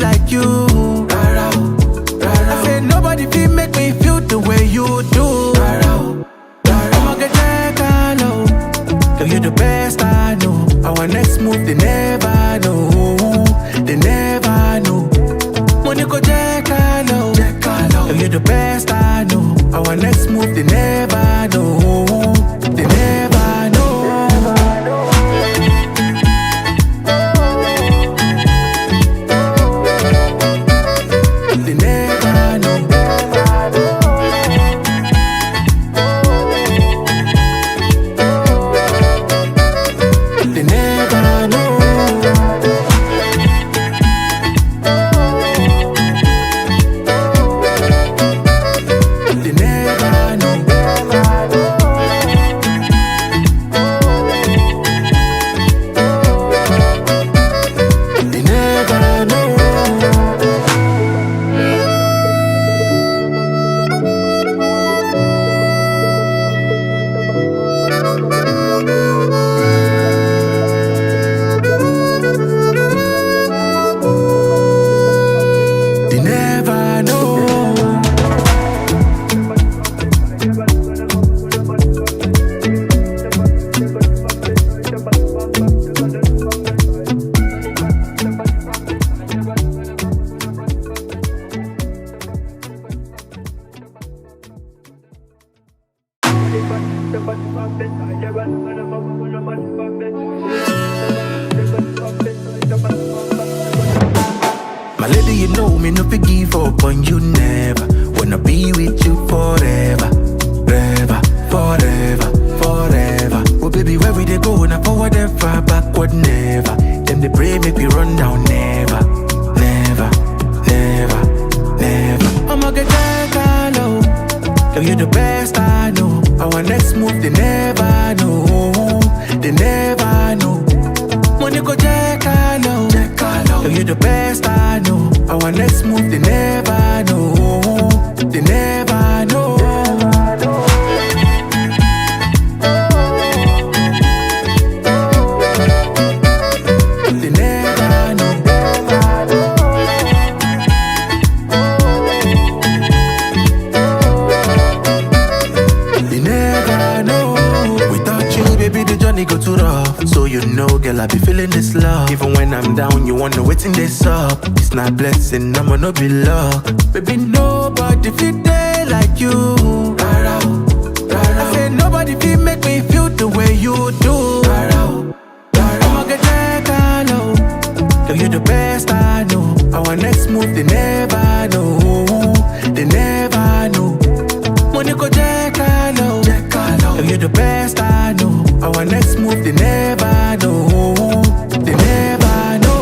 like you. I said nobody feel make me feel the way you do. I'ma get that low. Girl, you the best I know. Our next move they never know. They never know. When you go check low. Girl, you the best I know. Our next move they never know. They never know. They never know. They never know. They never know. They never know. They never know. My lady, you know me, no fi give up on you never. Wanna be with you forever, forever, forever, forever. Oh baby, where we dey go? Now forward ever, backward never. Them they pray make we run down never, never, never, never. I'ma get that low. Girl, you the best I know. Our next move they never know. They never know. When you go check low. Girl, you the best I know. Our next move they never know. They never know. They never know. They never know. Without you, baby, the journey go too rough. So you know, girl, I be feeling this love. Even when I'm down, you wanna wait in this up. It's not blessing, I'ma not be luck. Baby, nobody feel day like you. I said nobody feel make me feel the way you do. I'ma get that low. Girl, you the best I know. Our next move they never know. They never know. When you go check low. Girl, you the best I know. Our next move they never know. They never know.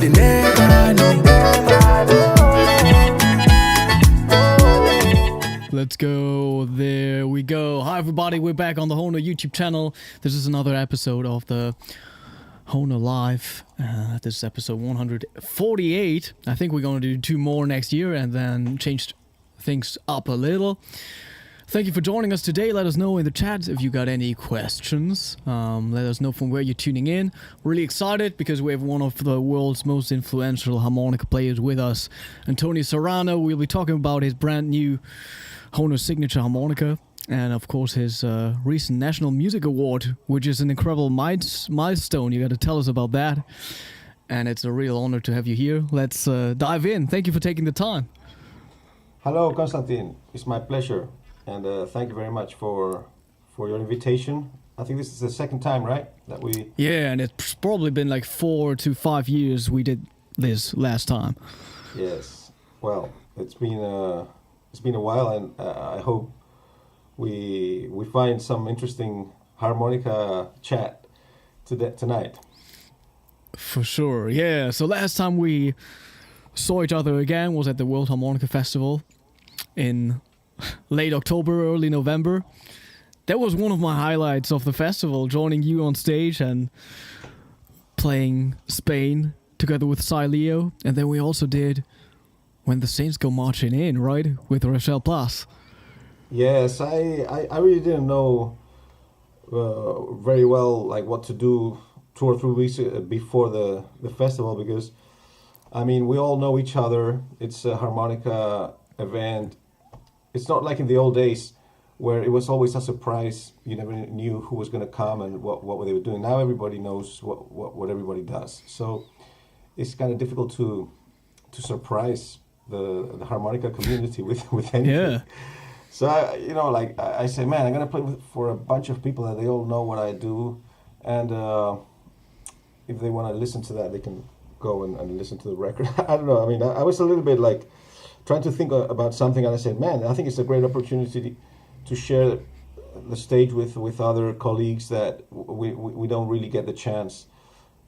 They never know. Let's go. There we go. Hi everybody, we're back on the Hohner YouTube channel. This is another episode of the Hohner Live. This is episode 148. I think we're going to do 2 more next year and then change things up a little. Thank you for joining us today. Let us know in the chat if you got any questions. Let us know from where you're tuning in. Really excited because we have one of the world's most influential harmonica players with us, Antonio Serrano. We'll be talking about his brand new Hohner signature harmonica and of course his recent National Music Award, which is an incredible milestone. You got to tell us about that. And it's a real honor to have you here. Let's dive in. Thank you for taking the time. Hello, Konstantin. It's my pleasure. And thank you very much for your invitation. I think this is the second time, right? That we... Yeah, and it's probably been like 4 to 5 years we did this last time. Yes. Well, it's been a while, and I hope we find some interesting harmonica chat tonight. For sure, yeah. So last time we saw each other again was at the World Harmonica Festival in late October, early November. That was one of my highlights of the festival, joining you on stage and playing Spain together with Cy Leo. And then we also did When the Saints Go Marching In, right? With Rochelle Plus. Yes, I really didn't know very well like what to do 2 or 3 weeks before the festival, because I mean we all know each other. It's a harmonica event. It's not like in the old days where it was always a surprise. You never knew who was going to come and what they were doing. Now everybody knows what everybody does. So it's kind of difficult to surprise the harmonica community with anything. Yeah. So I say, man, I'm gonna play for a bunch of people that they all know what I do, and if they want to listen to that, they can go and listen to the record. I don't know. I mean, I was a little bit like trying to think about something, and I said, man, I think it's a great opportunity to share the stage with other colleagues that we don't really get the chance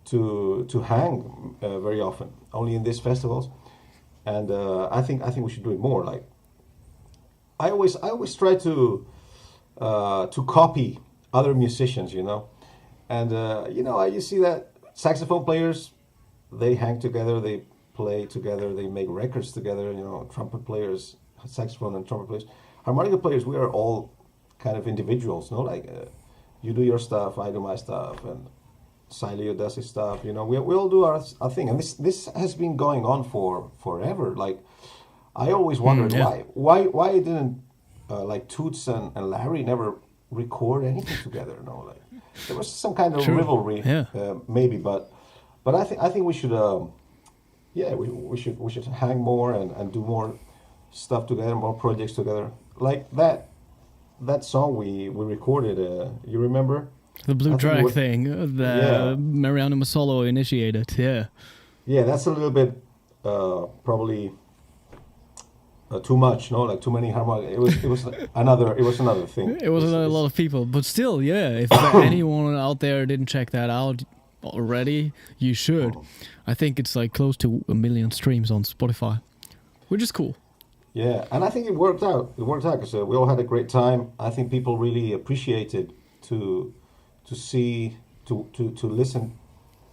to hang very often, only in these festivals, and I think we should do it more. Like I always try to copy other musicians, and you see that saxophone players, they hang together, they play together, they make records together. Trumpet players, saxophone and trumpet players, harmonica players, we are all kind of individuals, like you do your stuff, I do my stuff, and Silio does his stuff. We all do our thing, and this has been going on for forever. Like I always wondered why didn't like Toots and Larry never record anything together. Like there was some kind of rivalry, maybe, but I think we should we should hang more and do more stuff together, more projects together. Like that song we recorded, you remember? The blue track thing that Mariano Masolo initiated, Yeah, that's a little bit probably too much, like too many harmonica. It was another thing. It was a lot of people, but still, if anyone out there didn't check that out already, you should. I think it's like close to 1 million streams on Spotify, which is cool. Yeah, and I think it worked out. It worked out because we all had a great time. I think people really appreciated to see, to listen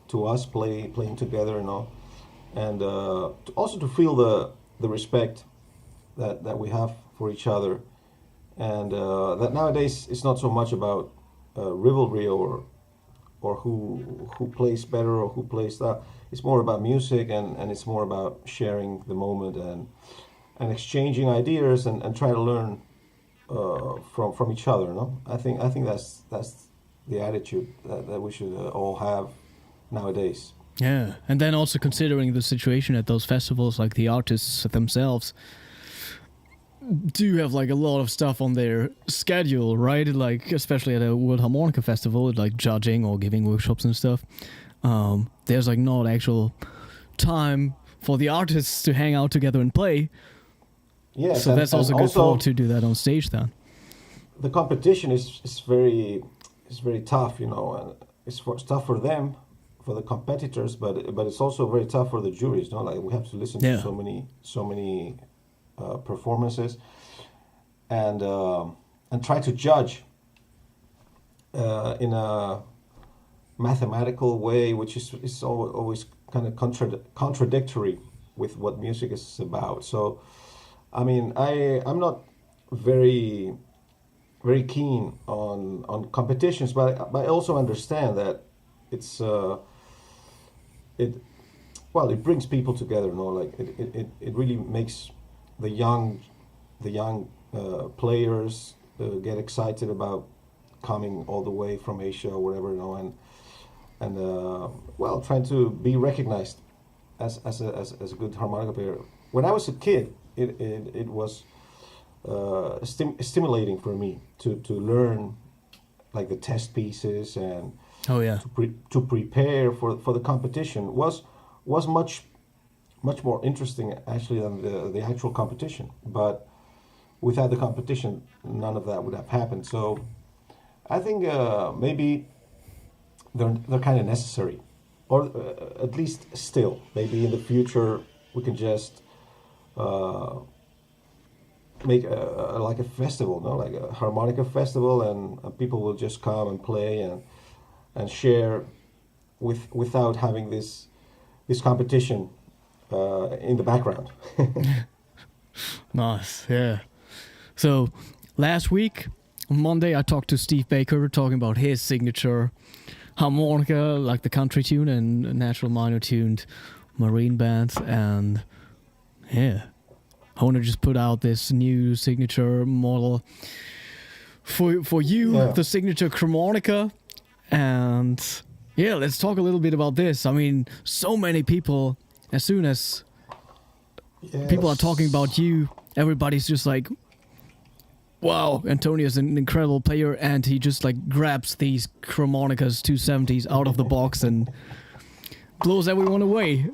to us playing together, and also to feel the respect that we have for each other, and that nowadays it's not so much about rivalry or who plays better or who plays that. It's more about music, and it's more about sharing the moment and exchanging ideas and try to learn from each other. I think that's the attitude that we should all have nowadays. Yeah, and then also considering the situation at those festivals, like the artists themselves do have like a lot of stuff on their schedule, right? Like especially at a World Harmonica Festival, like judging or giving workshops and stuff. There's like not actual time for the artists to hang out together and play. Yes, so that's also good for to do that on stage then. The competition is very tough, and it's tough for them, for the competitors, but it's also very tough for the juries. Like we have to listen to so many performances, and try to judge in a mathematical way, which is always kind of contradictory with what music is about. So, I mean, I'm not very keen on competitions, but I also understand that it's it brings people together. Like it really makes the young players get excited about coming all the way from Asia or whatever, and trying to be recognized as a good harmonica player. When I was a kid, it was stimulating for me to learn like the test pieces and to prepare for the competition was much more interesting actually than the actual competition. But without the competition, none of that would have happened. So I think maybe they're kind of necessary, or at least still. Maybe in the future we can just make like a festival, like a harmonica festival, and people will just come and play and share without having this competition in the background. Nice, yeah. So last week On Monday, I talked to Steve Baker talking about his signature harmonica, like the country tune and natural minor tuned marine bands, and yeah, Hohner just put out this new signature model for you, the signature Harmonica, and yeah, let's talk a little bit about this. I mean, so many people, as soon as people are talking about you, everybody's just like, wow, Antonio's an incredible player, and he just like grabs these Harmonicas 270s out of the box and blows everyone away.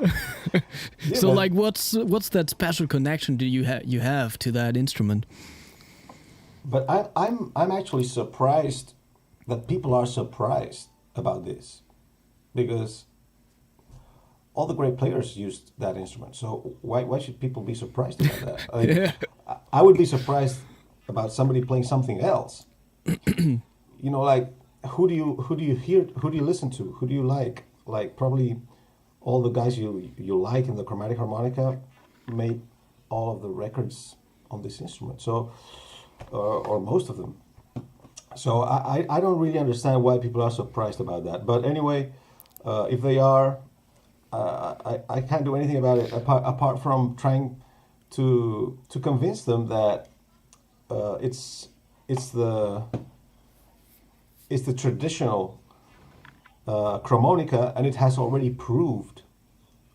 So like, what's that special connection do you have to that instrument? But I'm actually surprised that people are surprised about this, because all the great players used that instrument. So why should people be surprised about that? Like, I would be surprised about somebody playing something else. You know, like who do you hear? Who do you listen to? Who do you like? Like probably all the guys you like in the chromatic harmonica made all of the records on this instrument. So, or most of them. So I don't really understand why people are surprised about that. But anyway, if they are, I can't do anything about it apart from trying to convince them that it's the traditional harmonica, and it has already proved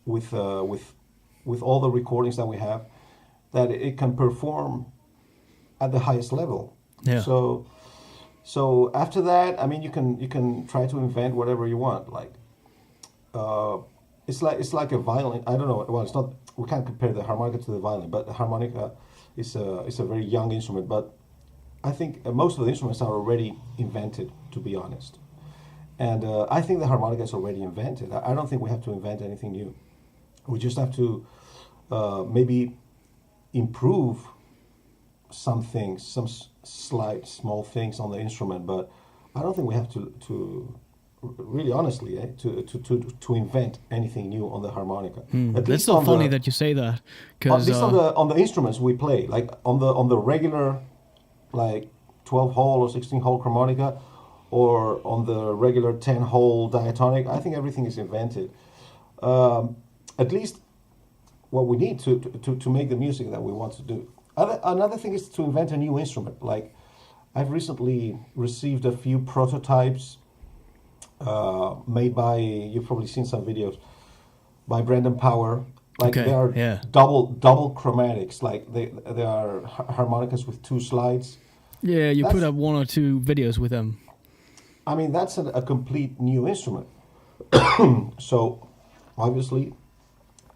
with all the recordings that we have that it can perform at the highest level. Yeah. So after that, I mean, you can try to invent whatever you want. Like it's like a violin. I don't know. Well, it's not. We can't compare the harmonica to the violin, but the harmonica is a very young instrument. But I think most of the instruments are already invented, to be honest. And I think the harmonica is already invented. I don't think we have to invent anything new. We just have to maybe improve some things, some slight small things on the instrument, but I don't think we have to really honestly to invent anything new on the harmonica. That's so funny that you say that, because at least on the instruments we play, like on the regular like 12-hole or 16-hole harmonica, or on the regular 10-hole diatonic, I think everything is invented. At least what we need to make the music that we want to do. Another thing is to invent a new instrument. Like I've recently received a few prototypes made by, you've probably seen some videos, by Brendan Power. Like they are double chromatics. Like they are harmonicas with two slides. Yeah, you put up one or two videos with them. I mean, that's a complete new instrument. So obviously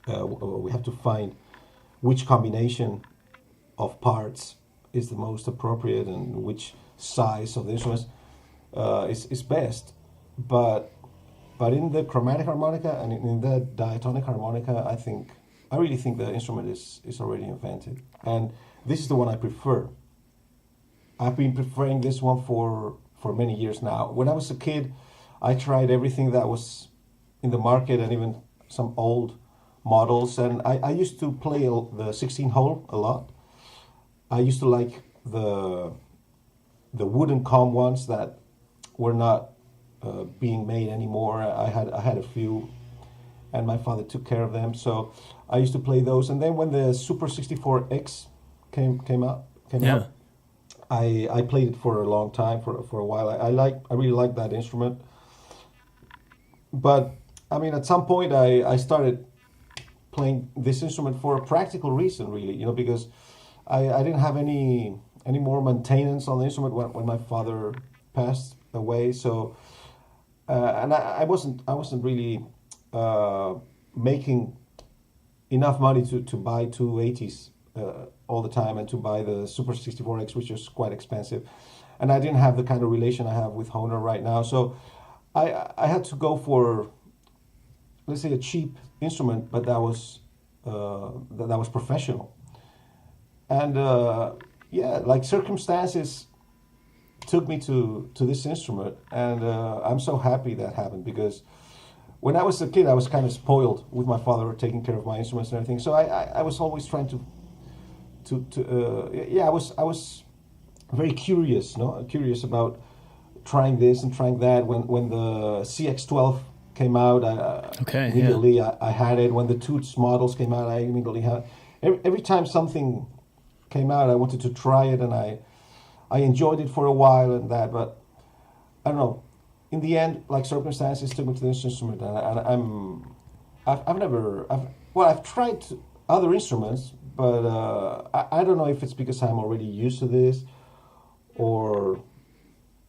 we have to find which combination of parts is the most appropriate and which size of the instruments is best. But in the chromatic harmonica and in the diatonic harmonica, I really think the instrument is already invented. And this is the one I prefer. I've been preferring this one for many years now. When I was a kid, I tried everything that was in the market and even some old models. And I used to play the 16-hole a lot. I used to like the wooden comb ones that were not being made anymore. I had a few, and my father took care of them. So I used to play those. And then when the Super 64X came out, I played it for a long time, for a while. I really liked that instrument. But I mean, at some point I started playing this instrument for a practical reason, really, because I didn't have any more maintenance on the instrument when my father passed away. So and I wasn't really making enough money to buy 280s all the time and to buy the Super 64X, which is quite expensive. And I didn't have the kind of relation I have with Hohner right now. So I had to go for, let's say, a cheap instrument, but that was professional. And like circumstances took me to this instrument, and I'm so happy that happened, because when I was a kid, I was kind of spoiled with my father taking care of my instruments and everything. So I was always trying I was very curious, no, curious about trying this and trying that. When the CX12 came out, immediately I had it. When the Toots models came out, I immediately had. Every time something came out, I wanted to try it, and I enjoyed it for a while and that. But I don't know. In the end, like circumstances took me to this instrument, and I've tried other instruments, but I don't know if it's because I'm already used to this, or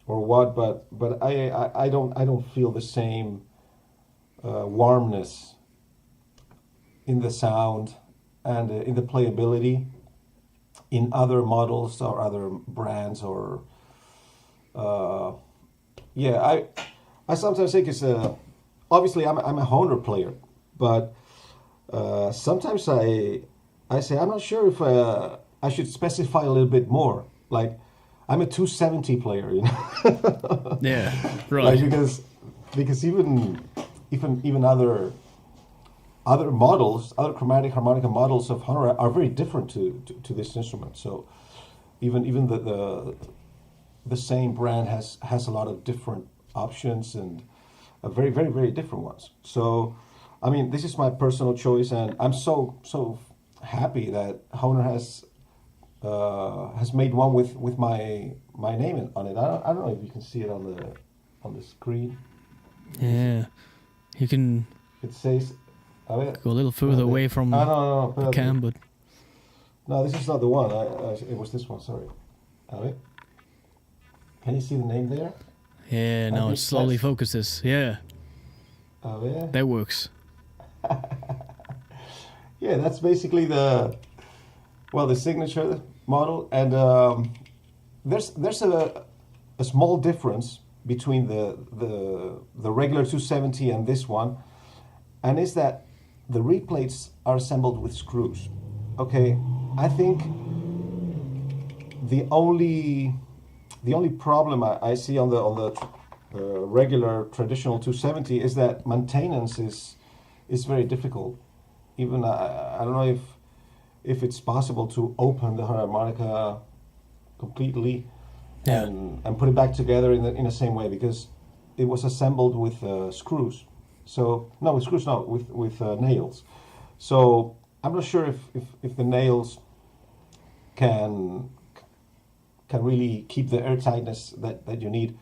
what. But I don't feel the same warmness in the sound and in the playability in other models or other brands or. I sometimes think it's obviously I'm a Hohner player, but sometimes I say I'm not sure if I should specify a little bit more. Like I'm a 270 player, you know. Yeah, right. Like because even other models, other chromatic harmonica models of Hohner are very different to this instrument. So even the same brand has a lot of different options and very, very, very different ones. So, I mean, this is my personal choice, and I'm so happy that Hohner has made one with my name on it. I don't know if you can see it on the screen. Yeah, you can. It says. Go a little further away from the cam, but. No, this is not the one. It was this one. Sorry. Can you see the name there? Yeah, now it slowly focuses. Yeah. That works. Yeah, that's basically the signature model, and there's a small difference between the regular 270 and this one, and is that the reed plates are assembled with screws. Okay, I think the only problem I see on the regular traditional 270 is that maintenance is very difficult. Even I don't know if it's possible to open the harmonica completely and put it back together in the same way, because it was assembled with screws. So no, with screws, no, with nails. So I'm not sure if the nails can really keep the airtightness that you need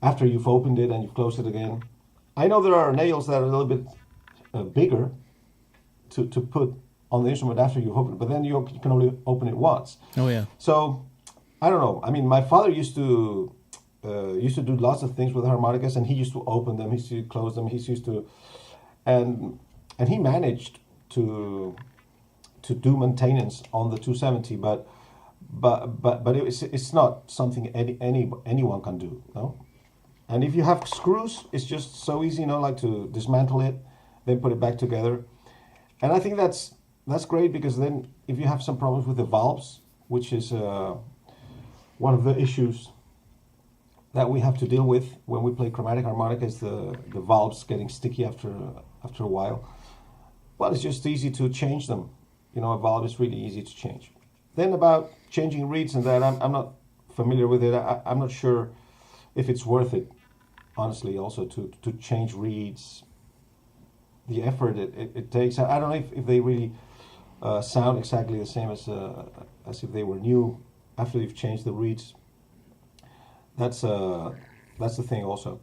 after you've opened it and you've closed it again. I know there are nails that are a little bit bigger to put on the instrument after you've opened it, but then you can only open it once. Oh yeah. So I don't know. I mean, my father used to do lots of things with harmonicas, and he used to open them, he used to close them, he used to, and he managed to do maintenance on the 270, but it's not something anyone can do, no. And if you have screws, it's just so easy, like to dismantle it, then put it back together. And I think that's great, because then if you have some problems with the valves, which is one of the issues that we have to deal with when we play chromatic harmonica, is the valves getting sticky after a while. Well, it's just easy to change them. A valve is really easy to change. Then about changing reeds and that, I'm not familiar with it. I'm not sure if it's worth it, honestly, also to change reeds. The effort it takes. I don't know if they really sound exactly the same as if they were new after you've changed the reeds. That's the thing also.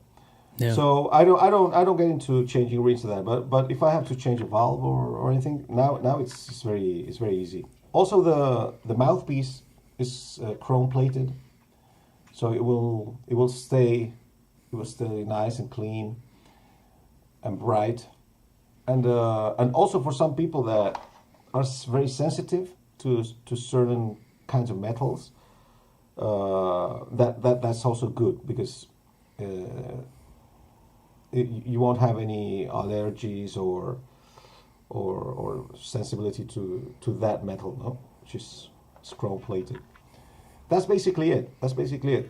Yeah. So I don't get into changing reeds to that. But if I have to change a valve or anything, now it's very easy. Also, the mouthpiece is chrome plated, so it will stay nice and clean and bright, and also for some people that are very sensitive to certain kinds of metals, that's also good, because you won't have any allergies or sensibility to that metal, no, which is chrome plated. That's basically it.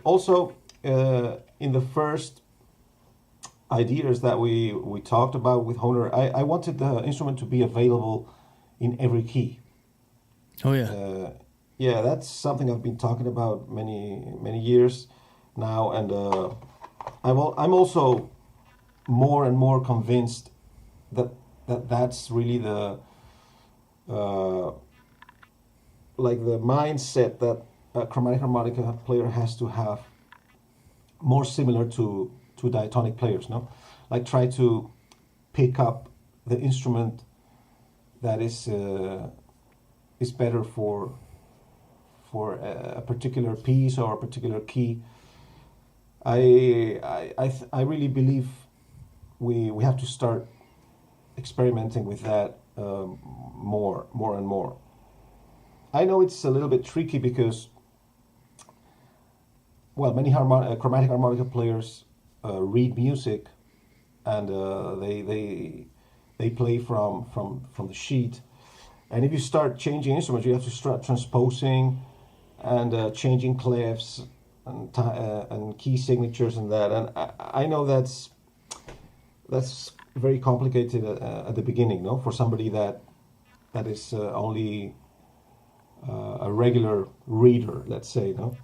Also, in the first ideas that we talked about with Hohner, I wanted the instrument to be available in every key. Oh yeah. yeah, that's something I've been talking about many years now, and I'm also more and more convinced that that's really the uh, like the mindset that a chromatic harmonica player has to have, more similar to diatonic players, no? Like try to pick up the instrument that is better for a particular piece or a particular key. I really believe we have to start experimenting with that more and more. I know it's a little bit tricky because, well, many chromatic harmonica players read music, and they play from the sheet. And if you start changing instruments, you have to start transposing and changing clefs and key signatures and that. And I know that's very complicated at the beginning, no, for somebody that is only a regular reader, let's say, no.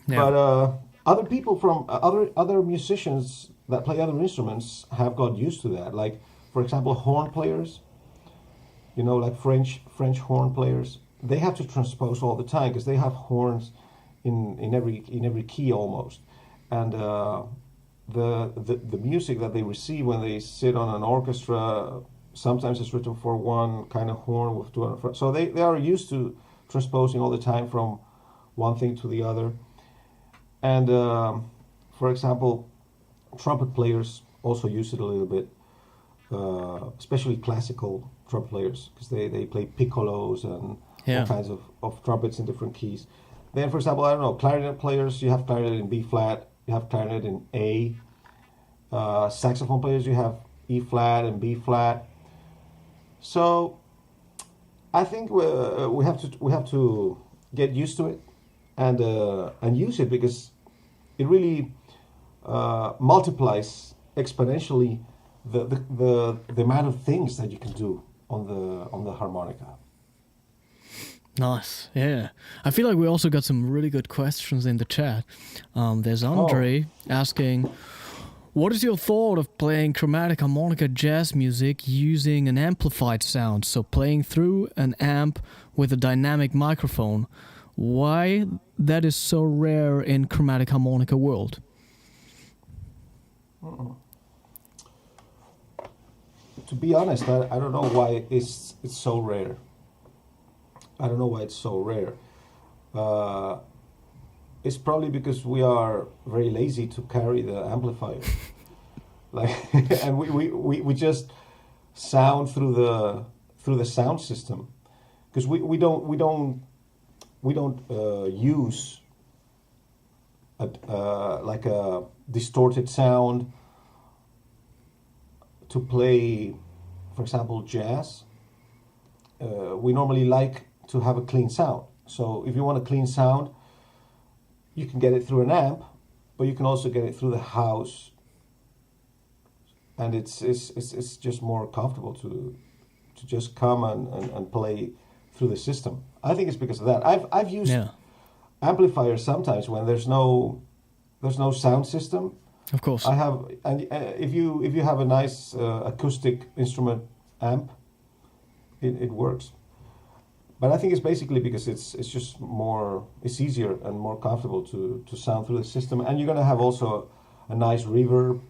Yeah. But other people from other musicians that play other instruments have got used to that. Like, for example, horn players, you know, like French horn players, they have to transpose all the time because they have horns in every key almost, and the music that they receive when they sit on an orchestra sometimes is written for one kind of horn with two other. So they are used to transposing all the time from one thing to the other. And for example, trumpet players also use it a little bit, especially classical trumpet players, because they play piccolos and all kinds of trumpets in different keys. Then, for example, I don't know, clarinet players, you have clarinet in B flat, you have clarinet in A. Saxophone players, you have E flat and B flat. So I think we have to get used to it and use it, because it really multiplies exponentially the amount of things that you can do on the harmonica. Nice, yeah. I feel like we also got some really good questions in the chat. There's Andre asking, what is your thought of playing chromatic harmonica jazz music using an amplified sound, so playing through an amp with a dynamic microphone? Why that is so rare in chromatic harmonica world? To be honest, I don't know why it's so rare. I don't know why it's so rare. It's probably because we are very lazy to carry the amplifier. Like, and we just sound through the sound system, because we don't use like a distorted sound to play, for example, jazz. We normally like to have a clean sound. So if you want a clean sound, you can get it through an amp, but you can also get it through the house, and it's just more comfortable to just come and play through the system. I think it's because of that. I've used amplifiers sometimes when there's no sound system. Of course. I have, and if you have a nice acoustic instrument amp, it works. But I think it's basically because it's just more, it's easier and more comfortable to sound through the system, and you're gonna have also a nice reverb.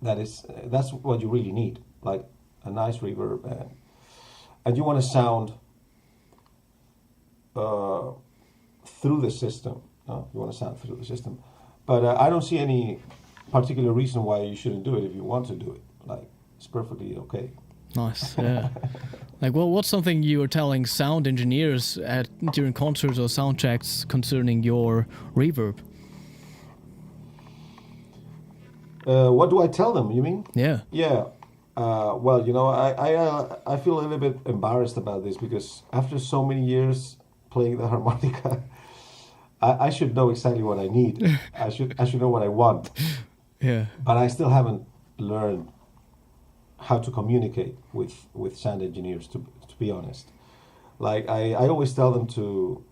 That's what you really need, like a nice reverb, and you want to sound through the system. You want to sound through the system, but I don't see any particular reason why you shouldn't do it if you want to do it. Like, it's perfectly okay. Nice, yeah. Like, well, what's something you were telling sound engineers during concerts or sound checks concerning your reverb? What do I tell them, you mean? Yeah. Yeah. Well, you know, I feel a little bit embarrassed about this, because after so many years playing the harmonica, I should know exactly what I need. I should know what I want. Yeah. But I still haven't learned how to communicate with sound engineers, to be honest. Like, I always tell them to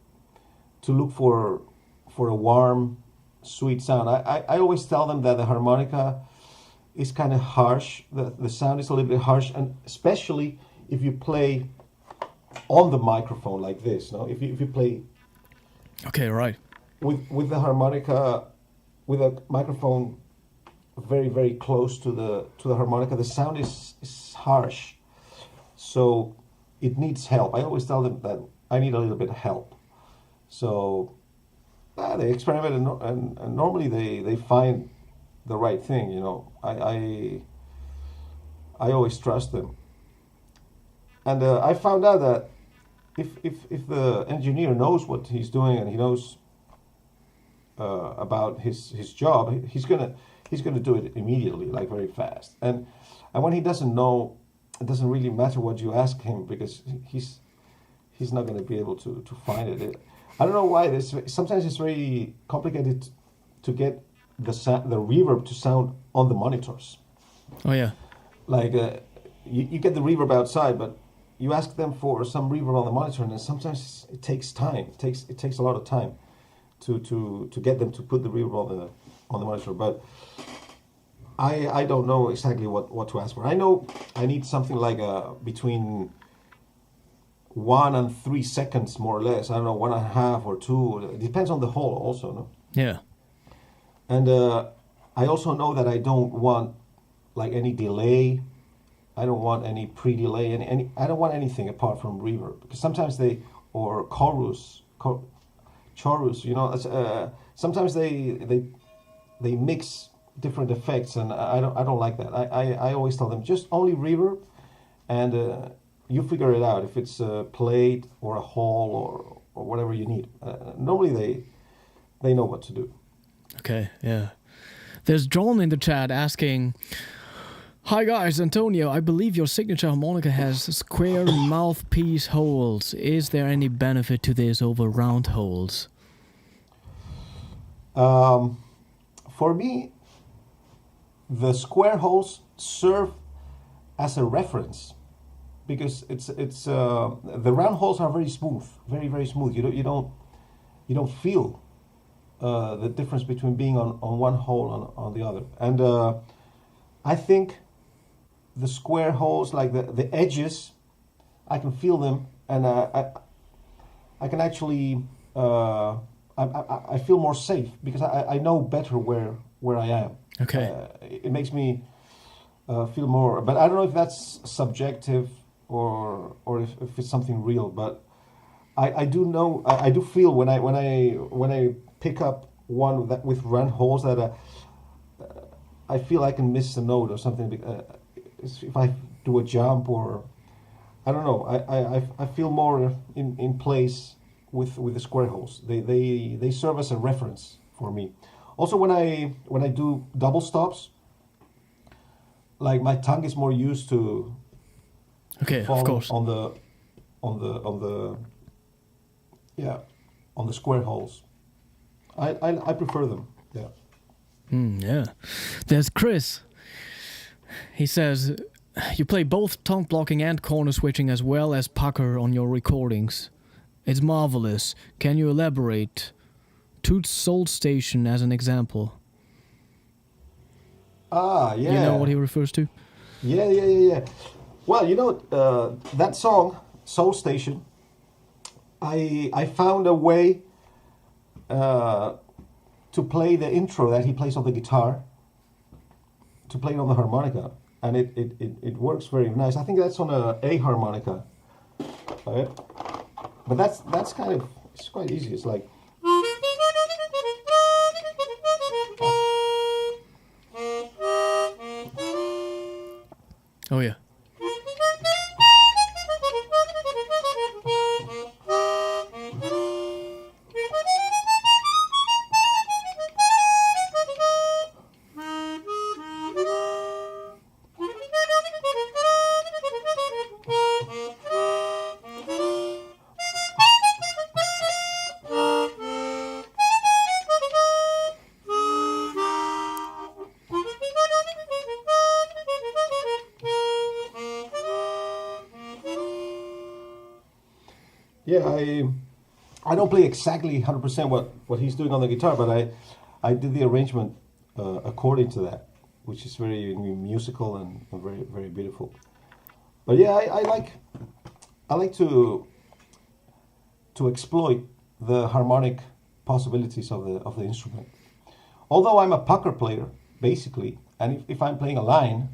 to look for a warm, sweet sound. I always tell them that the harmonica is kind of harsh. The sound is a little bit harsh, and especially if you play on the microphone like this. No, if you play Okay, right. with the harmonica, with a microphone very very close to the harmonica, the sound is harsh. So it needs help. I always tell them that I need a little bit of help. So they experiment, and normally they find the right thing. You know, I always trust them. And I found out that if the engineer knows what he's doing and he knows about his job, he's gonna do it immediately, like very fast. And when he doesn't know, it doesn't really matter what you ask him, because he's not gonna be able to find it. I don't know why. Sometimes it's very complicated to get the reverb to sound on the monitors. Oh yeah. Like you get the reverb outside, but you ask them for some reverb on the monitor, and sometimes it takes time. It takes a lot of time to get them to put the reverb on the monitor. But I don't know exactly what to ask for. I know I need something like between 1 and 3 seconds, more or less. I don't know, 1.5 or 2. It depends on the hole, also. No? Yeah. And I also know that I don't want like any delay. I don't want any pre-delay. Any. I don't want anything apart from reverb, because sometimes or chorus. You know, sometimes they mix different effects, and I don't like that. I always tell them just only reverb, and you figure it out if it's a plate or a hall or whatever you need. Normally they know what to do. Okay, yeah. There's John in the chat asking, "Hi guys, Antonio, I believe your signature harmonica has square mouthpiece holes. Is there any benefit to this over round holes?" For me, the square holes serve as a reference, because it's the round holes are very smooth, very very smooth. You don't feel the difference between being on one hole and on the other. And I think the square holes, like the edges, I can feel them, and I can actually I feel more safe, because I know better where I am. Okay. It makes me feel more, but I don't know if that's subjective or if it's something real. But I do know, I do feel when I pick up one with round holes that I feel I can miss a note or something. If I do a jump, or I don't know, I feel more in place with the square holes. They serve as a reference for me. Also, when I do double stops, like my tongue is more used to Of course. on the square holes. I prefer them. Yeah. Yeah. There's Chris. He says, "You play both tongue blocking and corner switching as well as pucker on your recordings. It's marvelous. Can you elaborate? Toot Soul Station as an example." Ah, yeah. You know what he refers to? Yeah. Well, you know, that song, Soul Station, I found a way to play the intro that he plays on the guitar, to play it on the harmonica, and it works very nice. I think that's on a harmonica. But that's kind of, it's quite easy. It's like, Oh yeah. yeah, I don't play exactly 100% what he's doing on the guitar, but I did the arrangement according to that, which is very musical and very very beautiful. But yeah, I like to exploit the harmonic possibilities of the instrument. Although I'm a pucker player basically, and if I'm playing a line,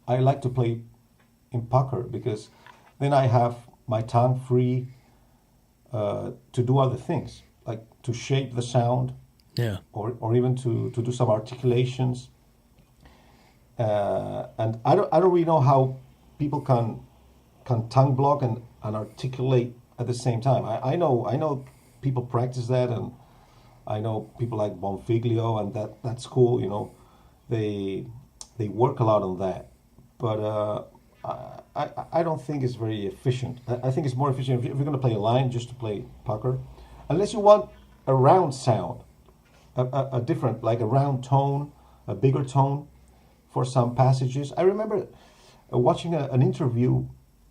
I like to play in pucker because then I have my tongue free to do other things, like to shape the sound, Yeah. or even to do some articulations. And I don't really know how people can tongue block and articulate at the same time. I know people practice that, and I know people like Bonfiglio, and that's cool. You know, they work a lot on that, but I don't think it's very efficient. I think it's more efficient if you're going to play a line just to play pucker, unless you want a round sound, a different, like a round tone, a bigger tone for some passages. I remember watching an interview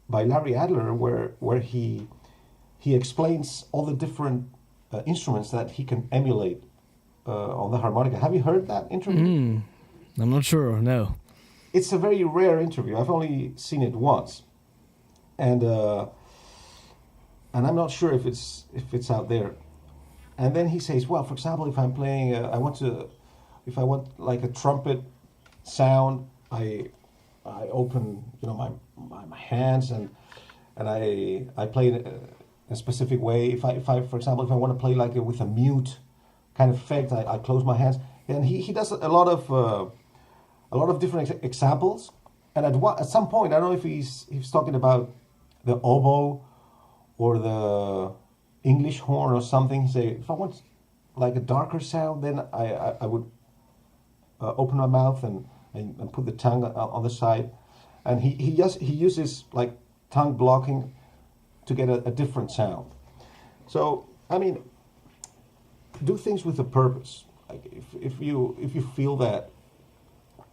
by Larry Adler where he explains all the different instruments that he can emulate on the harmonica. Have you heard that interview? I'm not sure. No. It's a very rare interview. I've only seen it once, and I'm not sure if it's out there. And then he says, well, for example, if I'm playing, if I want like a trumpet sound, I open, you know, my hands and I play it a specific way. If I for example, if I want to play like with a mute kind of effect, I close my hands. And he does a lot of different examples. And at some point, I don't know if he's talking about the oboe or the English horn or something. He say, if I want like a darker sound, then I would open my mouth and put the tongue on the side. And he uses like tongue blocking to get a different sound. So I mean, do things with a purpose. Like if you feel that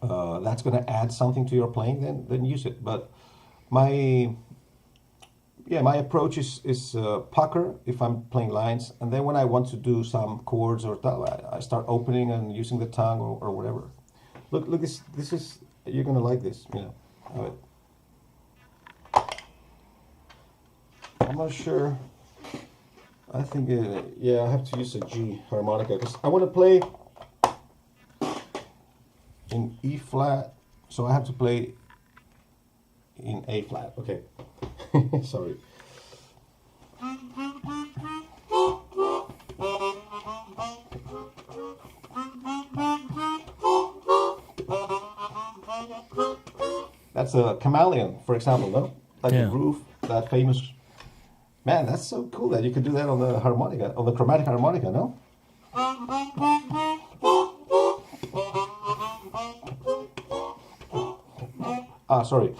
that's going to add something to your playing, then use it. But my approach is pucker if I'm playing lines, and then when I want to do some chords or I start opening and using the tongue or whatever. Look, this is, you're gonna like this. Yeah, I'm not sure. I think I have to use a G harmonica because I want to play in E flat, so I have to play in A flat. Okay. Sorry. That's a chameleon, for example, no? Like a groove, that famous. Man, that's so cool that you could do that on the harmonica, on the chromatic harmonica, no? Sorry.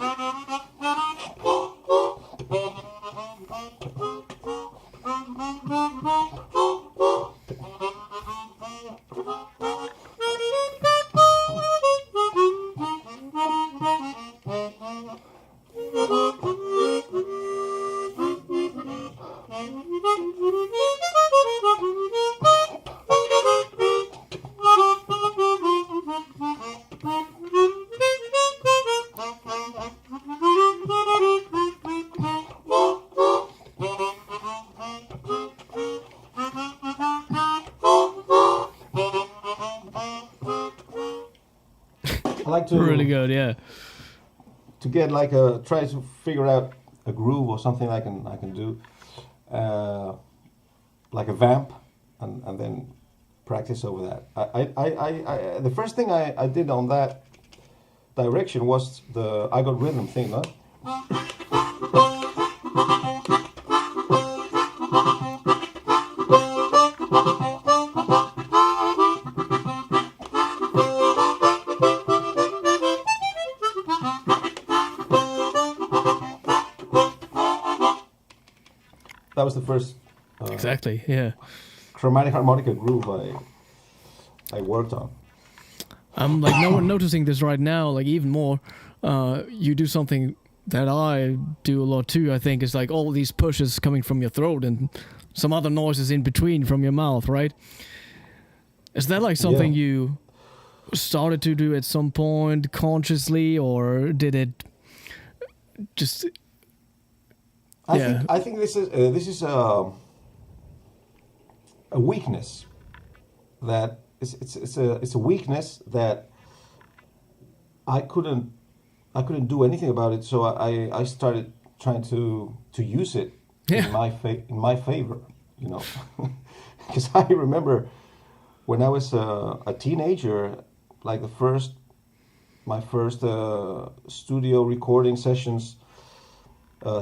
I like to really good, yeah. To get like try to figure out a groove or something I can do, like a vamp, and then practice over that. I the first thing I did on that direction was the I Got Rhythm thing, no? That was the first exactly, yeah. chromatic harmonica groove I worked on. I'm like noticing this right now, like even more. You do something that I do a lot too, I think, is like all these pushes coming from your throat and some other noises in between from your mouth, right? Is that like something you started to do at some point consciously, or did it just... I think this is a weakness that it's a weakness that I couldn't do anything about it. So I started trying to use it in my favor, you know, because I remember when I was a teenager, like my first studio recording sessions.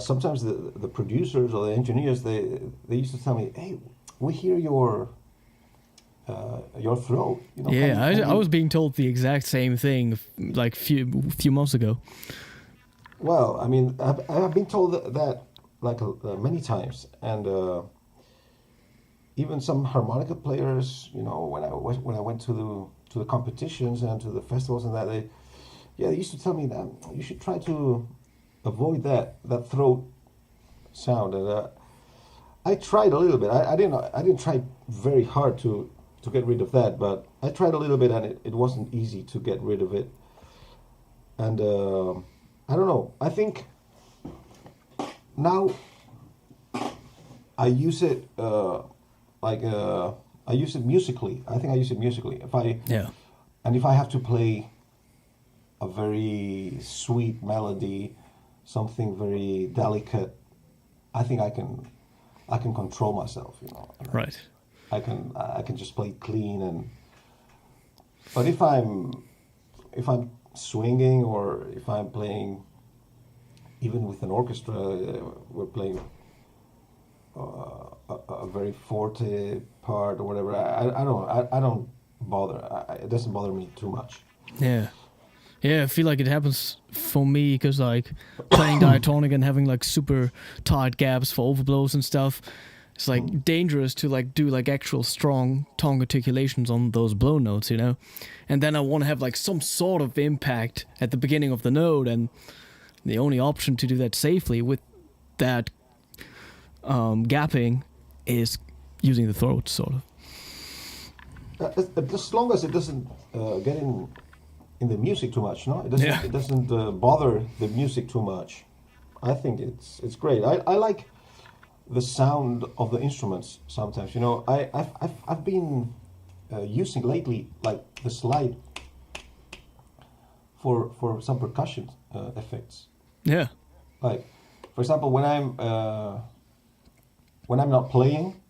Sometimes the producers or the engineers they used to tell me, "Hey, we hear your throat." You know, yeah, I was being told the exact same thing like few months ago. Well, I mean, I've been told that like many times, and even some harmonica players, you know, when I went to the competitions and to the festivals and that, they used to tell me that you should try to avoid that throat sound. And I tried a little bit. I didn't try very hard to get rid of that, but I tried a little bit, and it wasn't easy to get rid of it. And I don't know. I think now I use it I use it musically. I think I use it musically. If I have to play a very sweet melody, something very delicate, I think I can control myself, you know. Right. I can just play clean. But if I'm swinging, or if I'm playing even with an orchestra, we're playing a very forte part or whatever, I don't bother. It doesn't bother me too much. Yeah, I feel like it happens for me because, like, playing diatonic and having, like, super tight gaps for overblows and stuff, it's, like, dangerous to, like, do, like, actual strong tongue articulations on those blow notes, you know? And then I want to have, like, some sort of impact at the beginning of the note, and the only option to do that safely with that gapping is using the throat, sort of. As long as it doesn't get in the music too much, no? It doesn't bother the music too much. I think it's great. I like the sound of the instruments sometimes. You know, I've been using lately like the slide for some percussion effects. Yeah. Like, for example, when I'm not playing,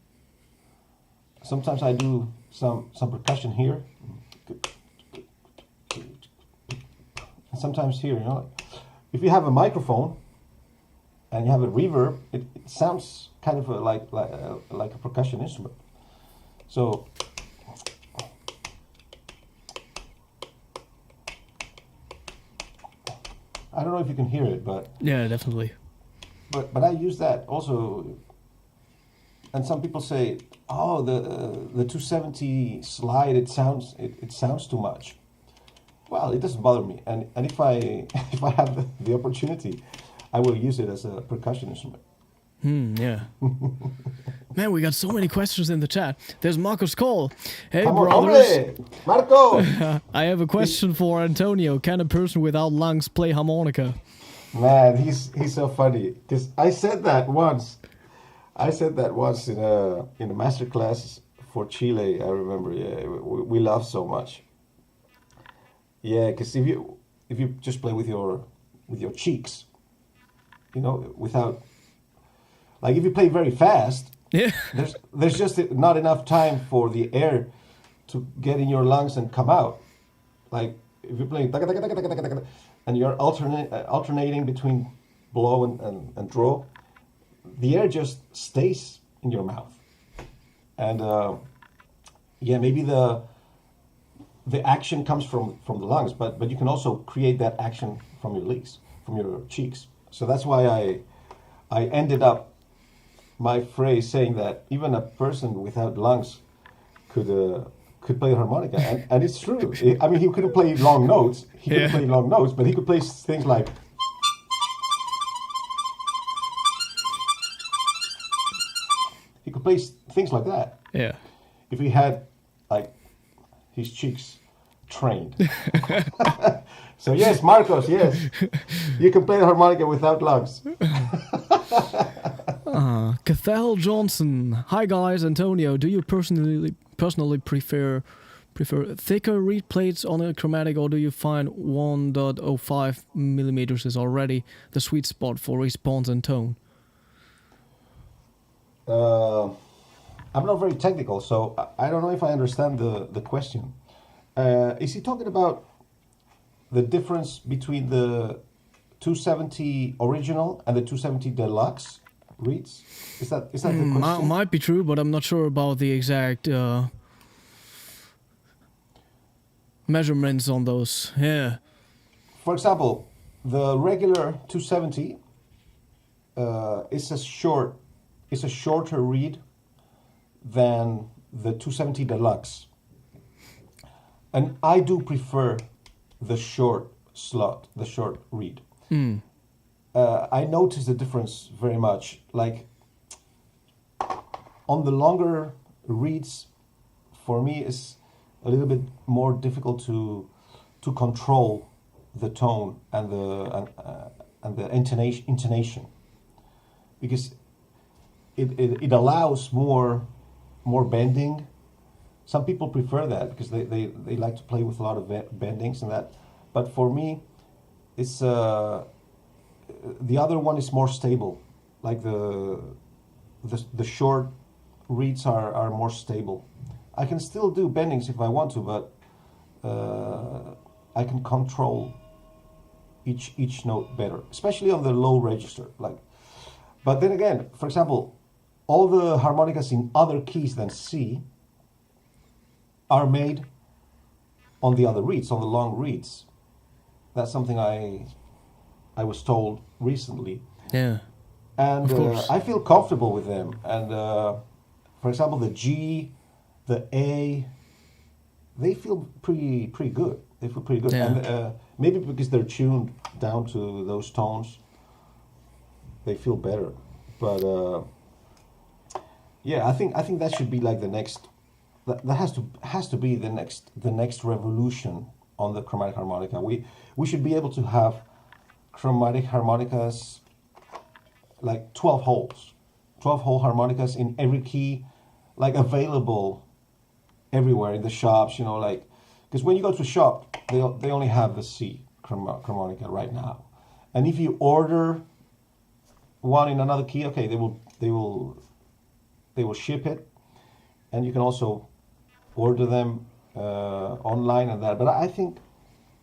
sometimes I do some percussion here. And sometimes here, you know, if you have a microphone and you have a reverb, it sounds kind of like a percussion instrument. So I don't know if you can hear it, but yeah, definitely. But I use that also. And some people say, "Oh, the 270 slide, it sounds too much." Well, it doesn't bother me, and if I have the opportunity, I will use it as a percussion instrument. Yeah. Man, we got so many questions in the chat. There's Marcos Cole. Hey, Come on, brothers. hombre! Marco! I have a question for Antonio. Can a person without lungs play harmonica? Man, he's so funny, because I said that once. In a master class for Chile. I remember. Yeah, we laughed so much. Yeah, because if you just play with your cheeks, you know, without, like, if you play very fast, there's just not enough time for the air to get in your lungs and come out. Like, if you're playing and you're alternating between blow and draw, the air just stays in your mouth. And maybe the action comes from the lungs, but you can also create that action from your legs, from your cheeks. So that's why I ended up my phrase saying that even a person without lungs could play harmonica, and it's true. I mean, he couldn't play long notes. But he could play things like, could play things like that. Yeah. If he had like his cheeks trained. So yes, Marcos, yes, you can play the harmonica without gloves. Cathal Johnson. Hi guys, Antonio. Do you personally prefer thicker reed plates on a chromatic, or do you find 1.05 millimeters is already the sweet spot for response and tone? I'm not very technical, so I don't know if I understand the question. Is he talking about the difference between the 270 original and the 270 deluxe reeds? Is that the question? Might be true, but I'm not sure about the exact measurements on those. Yeah. For example, the regular 270 is a shorter reed than the 270 deluxe, and I do prefer the short slot, the short reed. I notice the difference very much. Like on the longer reeds, for me, is a little bit more difficult to control the tone and the intonation, because it allows more bending. Some people prefer that because they like to play with a lot of bendings and that. But for me, it's the other one is more stable. Like the short reeds are more stable. I can still do bendings if I want to, but I can control each note better, especially on the low register. But then again, for example, all the harmonicas in other keys than C are made on the other reeds, on the long reeds. That's something I was told recently. Yeah. And of course. I feel comfortable with them. And for example, the G, the A, they feel pretty good. They feel pretty good. Yeah. And maybe because they're tuned down to those tones, they feel better. But yeah, I think that should be like the next. That has to be the next revolution on the chromatic harmonica. We should be able to have chromatic harmonicas like 12 hole harmonicas in every key, like available everywhere in the shops. You know, like because when you go to a shop, they only have the C harmonica right now, and if you order one in another key, okay, they will ship it, and you can also order them online and that. But I think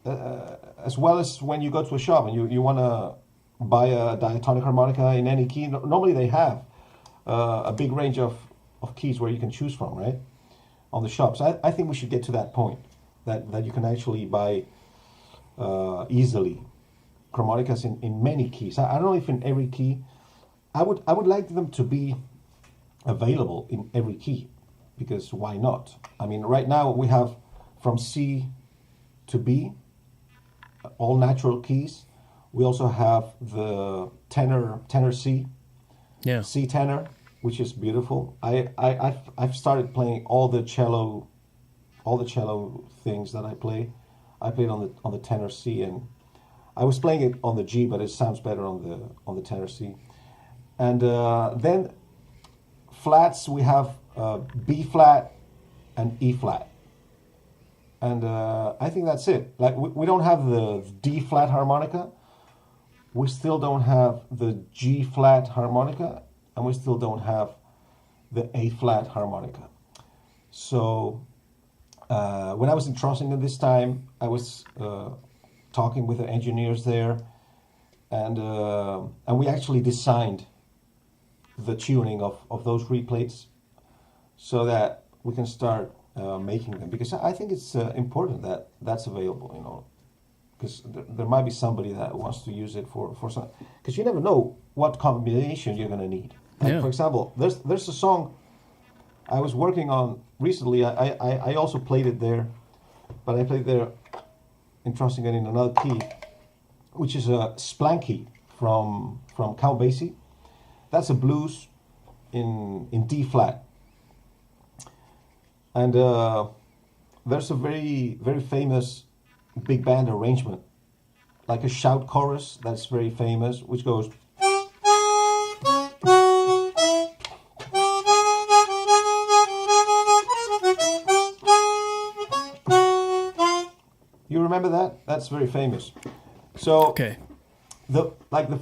as well as when you go to a shop and you want to buy a diatonic harmonica in any key, normally they have a big range of keys where you can choose from, right, on the shops. I think we should get to that point that you can actually buy easily chromaticas in many keys. I don't know if in every key. I would like them to be available in every key, because why not? I mean, right now we have from C to B, all natural keys. We also have the tenor C, Yeah. C tenor, which is beautiful. I've started playing all the cello things that I play. I played on the tenor C, and I was playing it on the G, but it sounds better on the tenor C. And then flats, we have B flat and E flat. And I think that's it. Like we don't have the D flat harmonica. We still don't have the G flat harmonica, and we still don't have the A flat harmonica. So when I was in Trossingen this time, I was talking with the engineers there, and we actually designed the tuning of those reed plates so that we can start making them, because I think it's important that that's available, you know, because there might be somebody that wants to use it for some, because you never know what combination you're going to need. Like, Yeah. for example, there's a song I was working on recently. I also played it there, but I played there in Trossingen in another key, which is a Splanky from Count Basie. That's a blues in D flat, and there's a very very famous big band arrangement, like a shout chorus that's very famous, which goes. You remember that? That's very famous. So Okay. the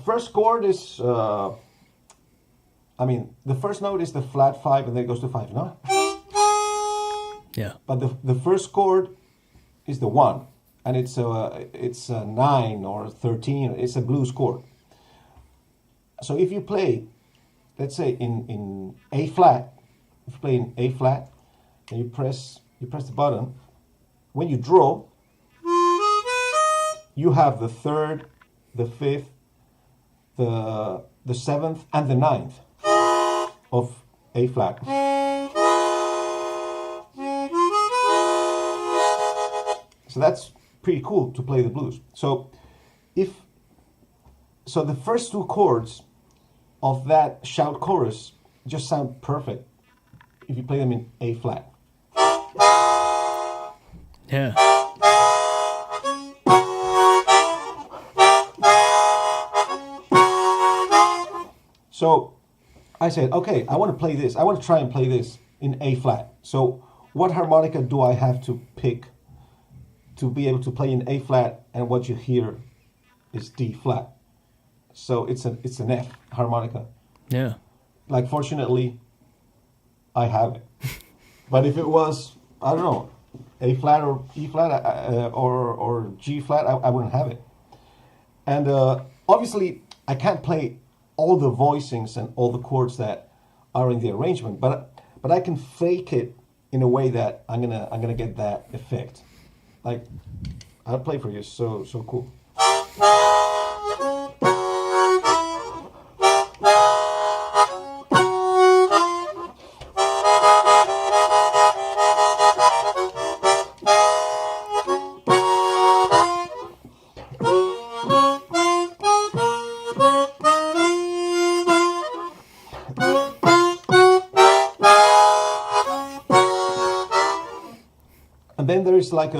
first chord is the first note is the flat 5 and then it goes to 5, no? Yeah. But the first chord is the 1 and it's a 9 or 13, it's a blues chord. So if you play, let's say in A flat, if you play in A flat and you press the button, when you draw, you have the 3rd, the 5th, the 7th, and the 9th of A flat. So that's pretty cool to play the blues. So the first 2 chords of that shout chorus just sound perfect if you play them in A flat. Yeah. So I said, okay, I want to play this. I want to try and play this in A flat. So what harmonica do I have to pick to be able to play in A flat? And what you hear is D flat. So it's an F harmonica. Yeah. Like, fortunately, I have it. But if it was, I don't know, A flat or E flat or G flat, I wouldn't have it. And obviously, I can't play all the voicings and all the chords that are in the arrangement, but I can fake it in a way that I'm gonna get that effect. Like, I'll play for you. So cool. And then there's like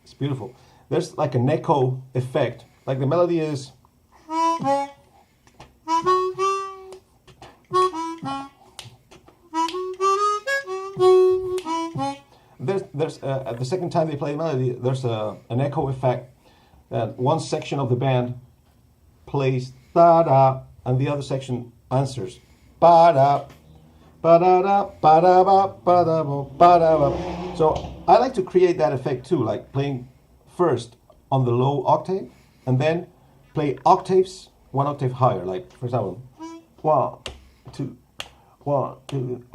it's beautiful. There's like an echo effect. Like the melody is. There's at the second time they play the melody, there's an echo effect. That one section of the band plays da da, and the other section answers ba da. So I like to create that effect too, like playing first on the low octave and then play octaves 1 octave higher. Like, for example, 1, 2, 1, 2.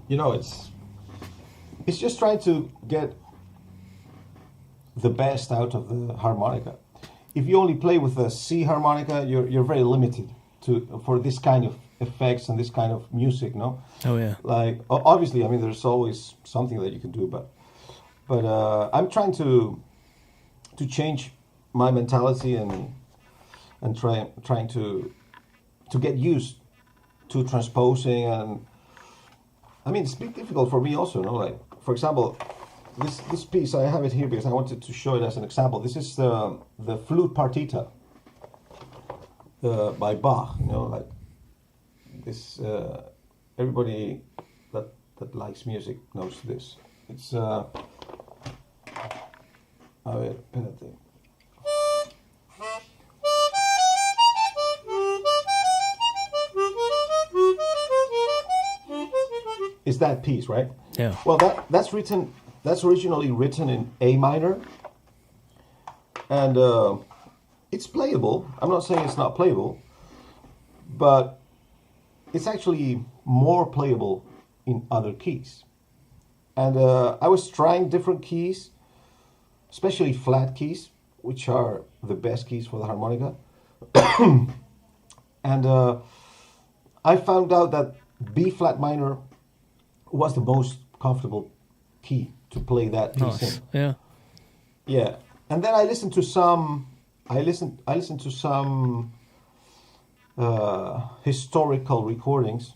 You know, it's just trying to get the best out of the harmonica. If you only play with a C harmonica, you're very limited for this kind of effects and this kind of music, no? Oh yeah. Like, obviously, I mean, there's always something that you can do, but I'm trying to change my mentality and trying to get used to transposing. And I mean, it's a bit difficult for me also, no? Like, for example, this piece, I have it here because I wanted to show it as an example. This is the flute partita by Bach, you know, like this. Everybody that likes music knows this. It's a ver, espérate. Is that piece, right? Yeah. Well, that's originally written in A minor, and it's playable. I'm not saying it's not playable, but it's actually more playable in other keys. And I was trying different keys, especially flat keys, which are the best keys for the harmonica. And I found out that B flat minor was the most comfortable key to play that piece Nice. in. Yeah. Yeah, and then I listened to some. I listened to some historical recordings,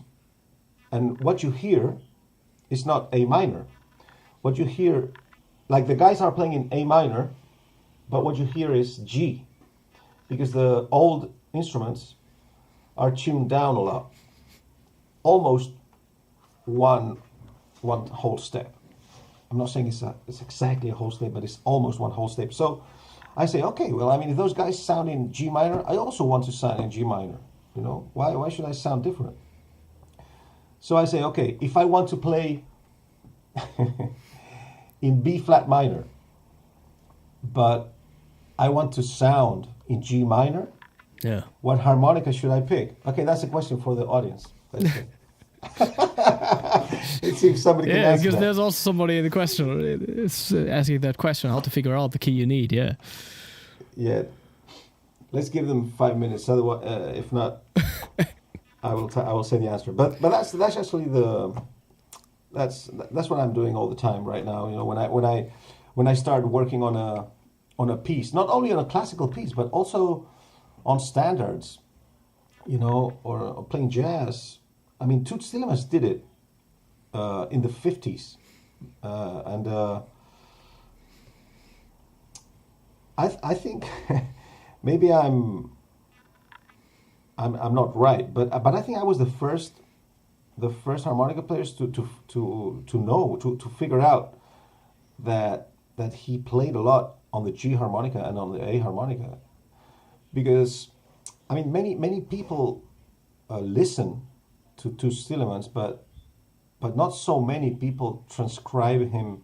and what you hear is not A minor. What you hear, like the guys are playing in A minor, but what you hear is G, because the old instruments are tuned down a lot, almost one whole step. I'm not saying it's exactly a whole step, but it's almost one whole step. So I say, okay, well, I mean, if those guys sound in G minor, I also want to sound in G minor. You know, why should I sound different? So I say, okay, if I want to play in B flat minor, but I want to sound in G minor, Yeah. what harmonica should I pick? Okay, that's a question for the audience. Let's see. Let's see if somebody can Yeah, answer because that. there's also somebody in the question is asking that question, how to figure out the key you need. Yeah. Yeah, let's give them 5 minutes. Otherwise, if not, I will say the answer. But that's actually that's what I'm doing all the time right now. You know, when I start working on a piece, not only on a classical piece, but also on standards, you know, or playing jazz. I mean, Toots Thielemans did it in the 50s, and I think maybe I'm not right, but I think I was the first harmonica players to know to figure out that he played a lot on the G harmonica and on the A harmonica, because I mean many people listen to Thielemans, but not so many people transcribe him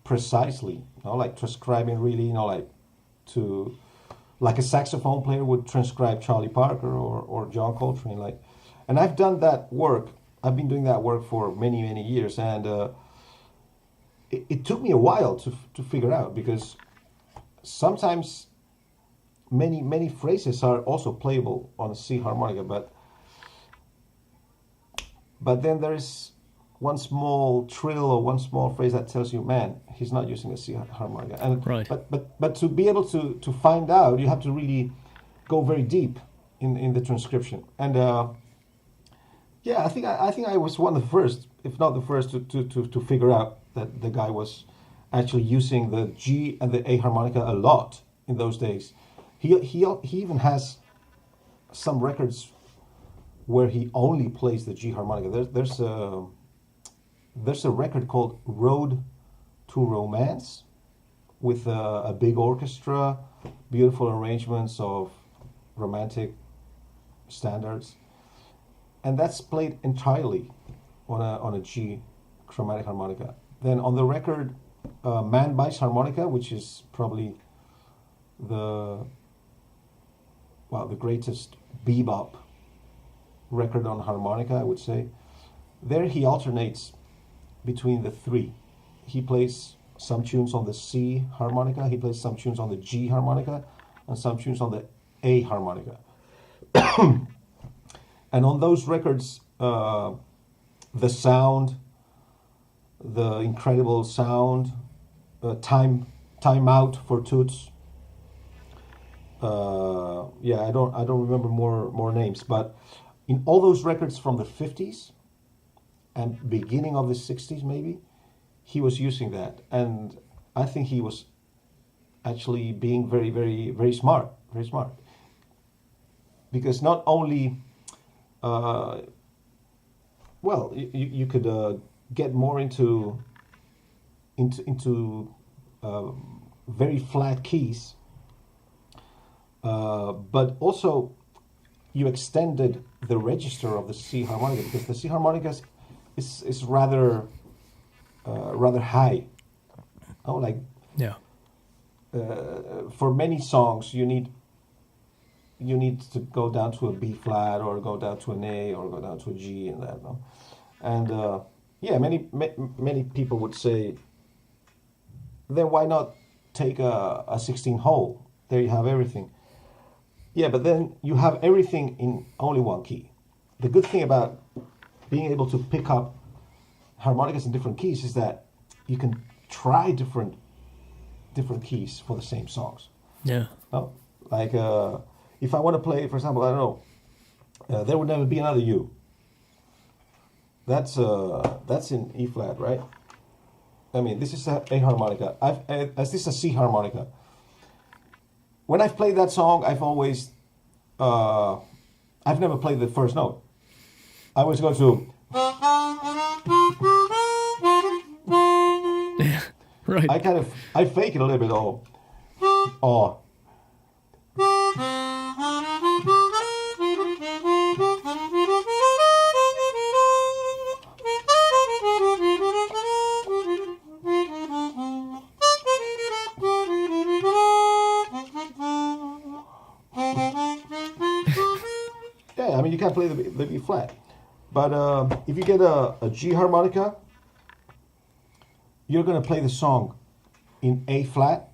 precisely, you know, like transcribing really, you know, like a saxophone player would transcribe Charlie Parker or John Coltrane, like. And I've done that work. I've been doing that work for many years, and it took me a while to figure out, because sometimes many phrases are also playable on a C harmonica, but then there is one small trill or one small phrase that tells you, man, he's not using a C harmonica. And Right. but to be able to find out, you have to really go very deep in the transcription. And yeah, I think I was one of the first, if not the first, to figure out that the guy was actually using the G and the A harmonica a lot in those days. He even has some records where he only plays the G harmonica. There's a record called Road to Romance with a big orchestra, beautiful arrangements of romantic standards, and that's played entirely on a G chromatic harmonica. Then on the record, Man Buys Harmonica, which is probably the greatest bebop record on harmonica, I would say. There he alternates between the three. He plays some tunes on the C harmonica, he plays some tunes on the G harmonica, and some tunes on the A harmonica. And on those records, the sound, the incredible sound, time out for Toots. Yeah, I don't remember more names, but in all those records from the 50s and beginning of the 60s, maybe, he was using that, and I think he was actually being very smart, because not only, well, you could get more into very flat keys, but also you extended the register of the C harmonica, because the C harmonica is rather high. Oh, like Yeah. for many songs you need you need to go down to a B flat or go down to an A or go down to a G and that. No? And yeah, many people would say, then why not take a 16 hole? There you have everything. Yeah, but then you have everything in only one key. The good thing about being able to pick up harmonicas in different keys is that you can try different keys for the same songs. Yeah. No? Like if I want to play, for example, I don't know, There Would Never Be Another You. That's in E flat, right? I mean, this is a harmonica. This is a C harmonica. When I've played that song, I've always, I've never played the first note. I always go to. Yeah. Right. I fake it a little bit. Oh. Yeah, I mean, you can't play the B flat. But if you get a G harmonica, you're going to play the song in A flat,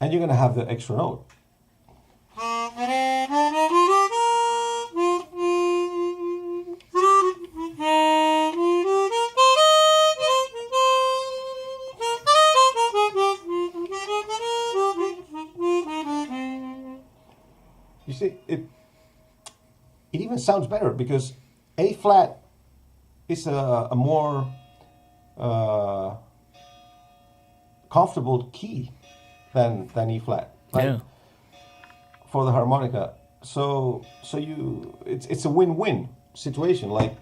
and you're going to have the extra note. You see, it even sounds better because A flat is a more comfortable key than E flat. Like, yeah. For the harmonica, so it's a win-win situation. Like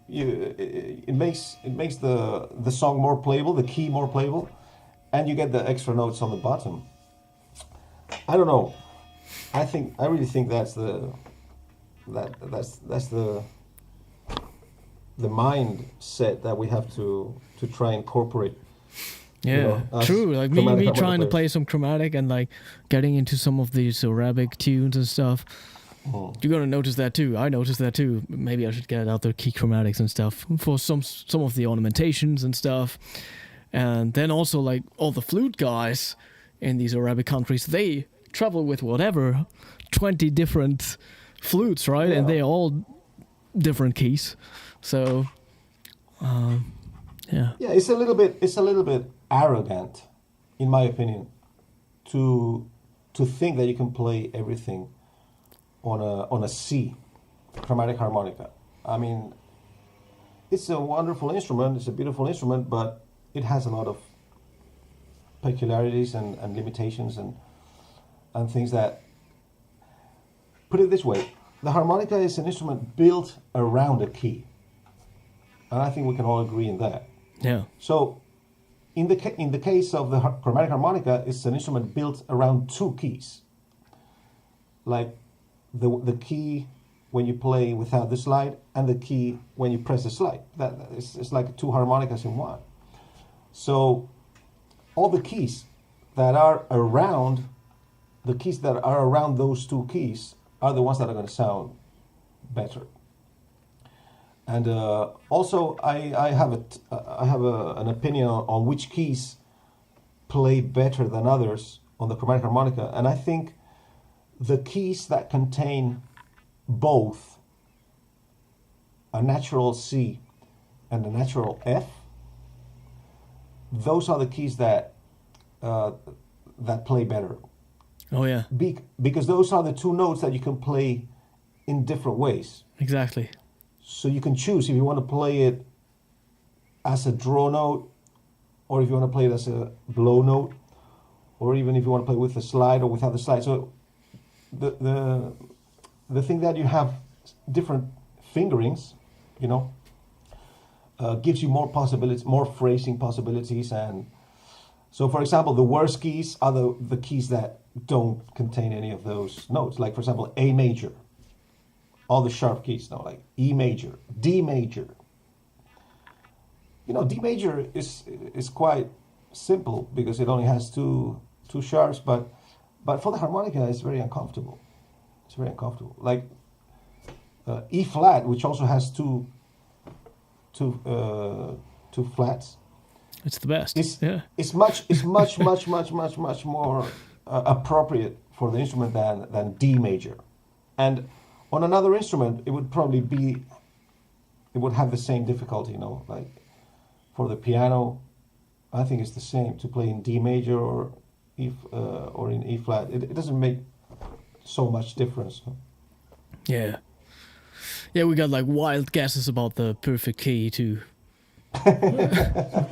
it makes the song more playable, the key more playable, and you get the extra notes on the bottom. I don't know. I really think that's the mindset that we have to try and incorporate. Yeah, you know, true. Like me chromatic trying to players. play some chromatic and like getting into some of these Arabic tunes and stuff. You're gonna notice that too. I noticed that too. Maybe I should get out the key chromatics and stuff for some of the ornamentations and stuff. And then also like all the flute guys in these Arabic countries, they travel with whatever 20 different flutes, right? Yeah. And they all different keys. So yeah. Yeah, it's a little bit arrogant, in my opinion, to think that you can play everything on a C chromatic harmonica. I mean, it's a wonderful instrument, it's a beautiful instrument, but it has a lot of peculiarities and limitations and things that, put it this way, the harmonica is an instrument built around a key. And I think we can all agree in that. Yeah. So, in the case of the chromatic harmonica, it's an instrument built around two keys. Like the key when you play without the slide and the key when you press the slide. It's like two harmonicas in one. So, all the keys that are around those two keys are the ones that are going to sound better. And also, I have an opinion on which keys play better than others on the chromatic harmonica, and I think the keys that contain both a natural C and a natural F, those are the keys that play better. Oh yeah. Because those are the two notes that you can play in different ways. Exactly. So you can choose if you want to play it as a draw note, or if you want to play it as a blow note, or even if you want to play with the slide or without the slide. So the thing that you have different fingerings, you know, gives you more possibilities, more phrasing possibilities. And so, for example, the worst keys are the keys that don't contain any of those notes. Like, for example, A major. All the sharp keys now, like E major, D major. You know, D major is quite simple because it only has two sharps, but But for the harmonica, it's very uncomfortable. It's very uncomfortable. Like E flat, which also has two flats. It's the best. It's much more appropriate for the instrument than D major. And on another instrument, it would probably be, it would have the same difficulty, like for the piano, I think it's the same to play in D major or in E flat. It doesn't make so much difference. Yeah. Yeah, we got like wild guesses about the perfect key to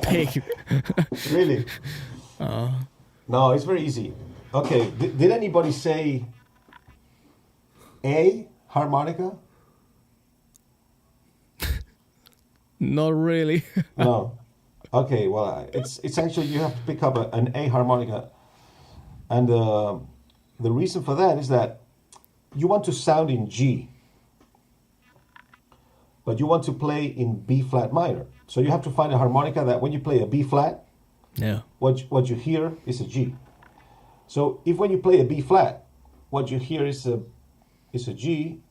pick. Really? No, it's very easy. Okay, did anybody say A, harmonica? Not really. No. Okay, well, it's actually, you have to pick up an A harmonica. And the reason for that is that you want to sound in G, but you want to play in B flat minor. So you have to find a harmonica that when you play a B flat, Yeah. what you hear is a G. So if when you play a B flat, what you hear is a G,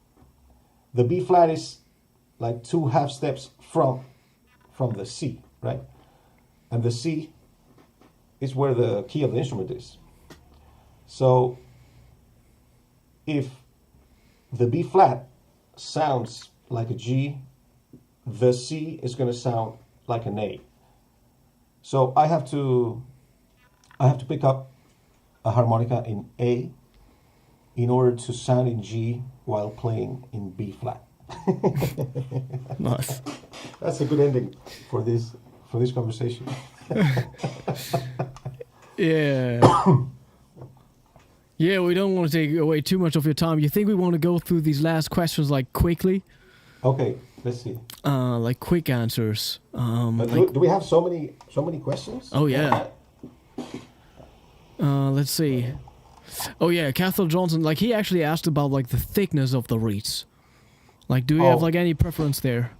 the B flat is like 2 half steps from the C, right? And the C is where the key of the instrument is. So if the B flat sounds like a G, the C is going to sound like an A. So I have to pick up a harmonica in A in order to sound in G while playing in B flat. Nice. That's a good ending for this conversation. Yeah. Yeah, we don't want to take away too much of your time. You think we want to go through these last questions like quickly? Okay, let's see. Like quick answers. Do we have so many questions? Oh yeah. Let's see. Oh yeah, Cathal Johnson. Like he actually asked about like the thickness of the reeds. Like, do you have like any preference there?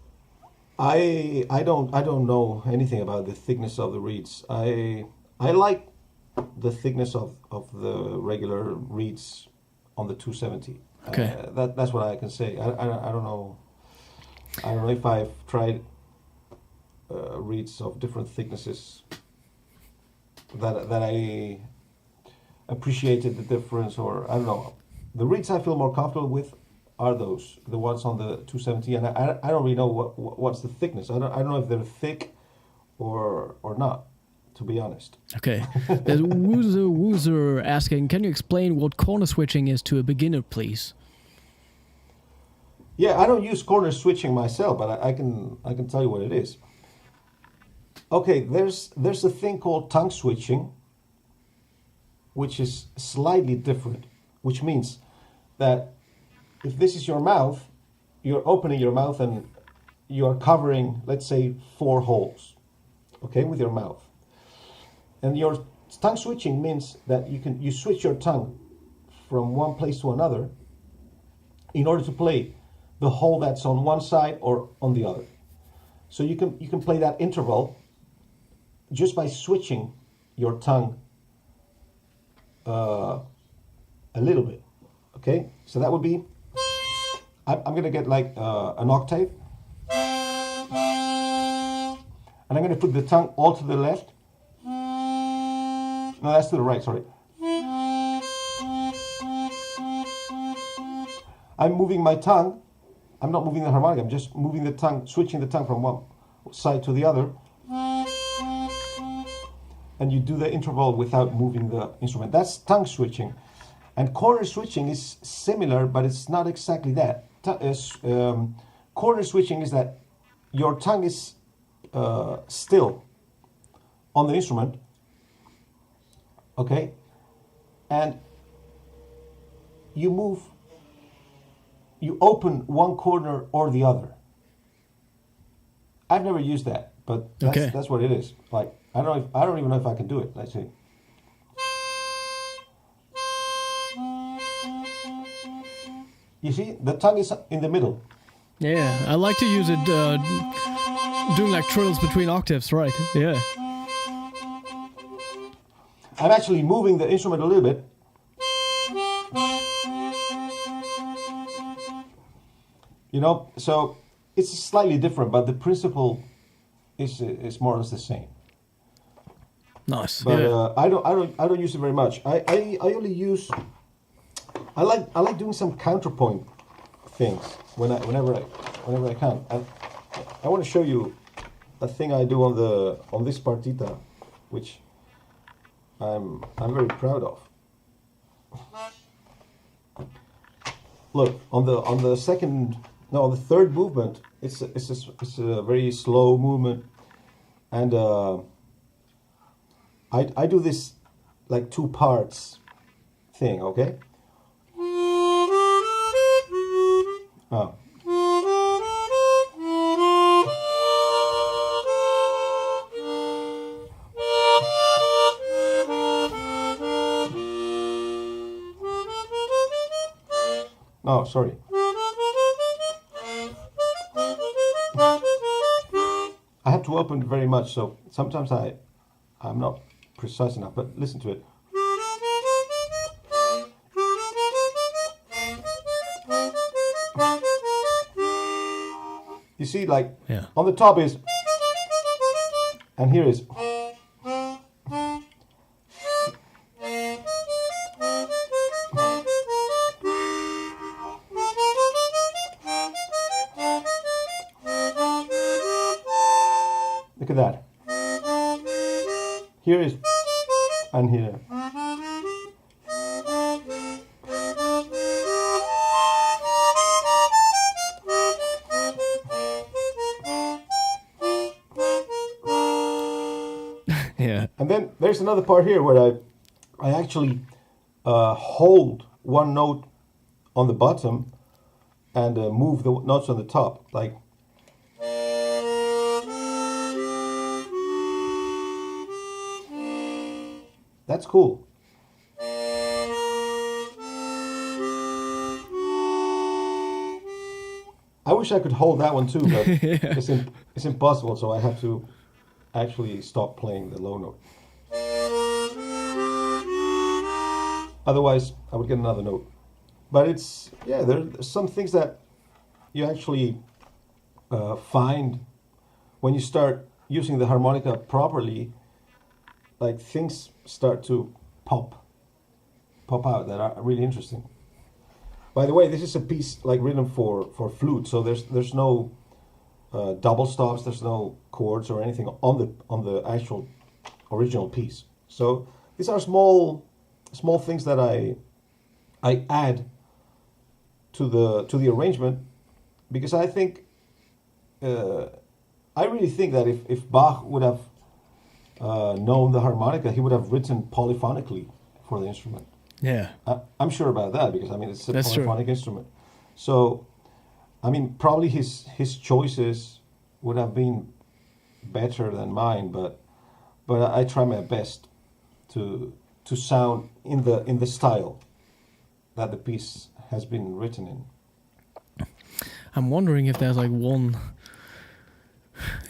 I don't know anything about the thickness of the reeds. I like the thickness of the regular reeds on the 270. Okay. That's what I can say. I don't know. I don't know if I've tried reeds of different thicknesses that I appreciated the difference, or I don't know. The reeds I feel more comfortable with are the ones on the 270, and I don't really know what's the thickness. I don't know if they're thick or not, to be honest. Okay. There's Woozer asking, can you explain what corner switching is to a beginner, please? Yeah, I don't use corner switching myself, but I can tell you what it is. Okay, there's a thing called tongue switching, which is slightly different, which means that if this is your mouth, you're opening your mouth and you are covering, let's say, 4 holes, okay, with your mouth. And your tongue switching means that you switch your tongue from one place to another in order to play the hole that's on one side or on the other. So you can play that interval just by switching your tongue a little bit, okay? So that would be, I'm going to get like an octave, and I'm going to put the tongue all to the left. No, that's to the right, sorry. I'm moving my tongue. I'm not moving the harmonica, I'm just moving the tongue, switching the tongue from one side to the other. And you do the interval without moving the instrument. That's tongue switching. And corner switching is similar, but it's not exactly that. Corner switching is that your tongue is still on the instrument, okay? And you open one corner or the other. I've never used that, but that's what it is. Like, I don't even know if I can do it. Let's see. You see, the tongue is in the middle. Yeah, I like to use it doing like trills between octaves, right? Yeah. I'm actually moving the instrument a little bit. You know, so it's slightly different, but the principle is more or less the same. Nice. But Yeah. I don't use it very much. I only use. I like doing some counterpoint things whenever I can. And I want to show you a thing I do on this partita, which I'm very proud of. Look, on the second, no, on the third movement, it's a very slow movement, and I do this like two parts thing, okay? Oh. Oh, sorry. I have to open very much, so sometimes I'm not precise enough, but listen to it. You see, like, Yeah. on the top is, and here is. Look at that. Here is, and here. Yeah. And then there's another part here where I actually hold one note on the bottom and move the notes on the top, like. That's cool. I wish I could hold that one too, but it's impossible, so I have to actually stop playing the low note. Otherwise, I would get another note. But it's, yeah, there's some things that you actually find when you start using the harmonica properly, like things start to pop out that are really interesting. By the way, this is a piece like written for flute, so there's no double stops, there's no chords or anything on the actual original piece. So these are small things that I add to the arrangement, because I think I really think that if Bach would have known the harmonica, he would have written polyphonically for the instrument. Yeah. I'm sure about that, because I mean it's a That's polyphonic true. instrument. So, I mean, probably his choices would have been better than mine, but I try my best to sound in the style that the piece has been written in. I'm wondering if there's like one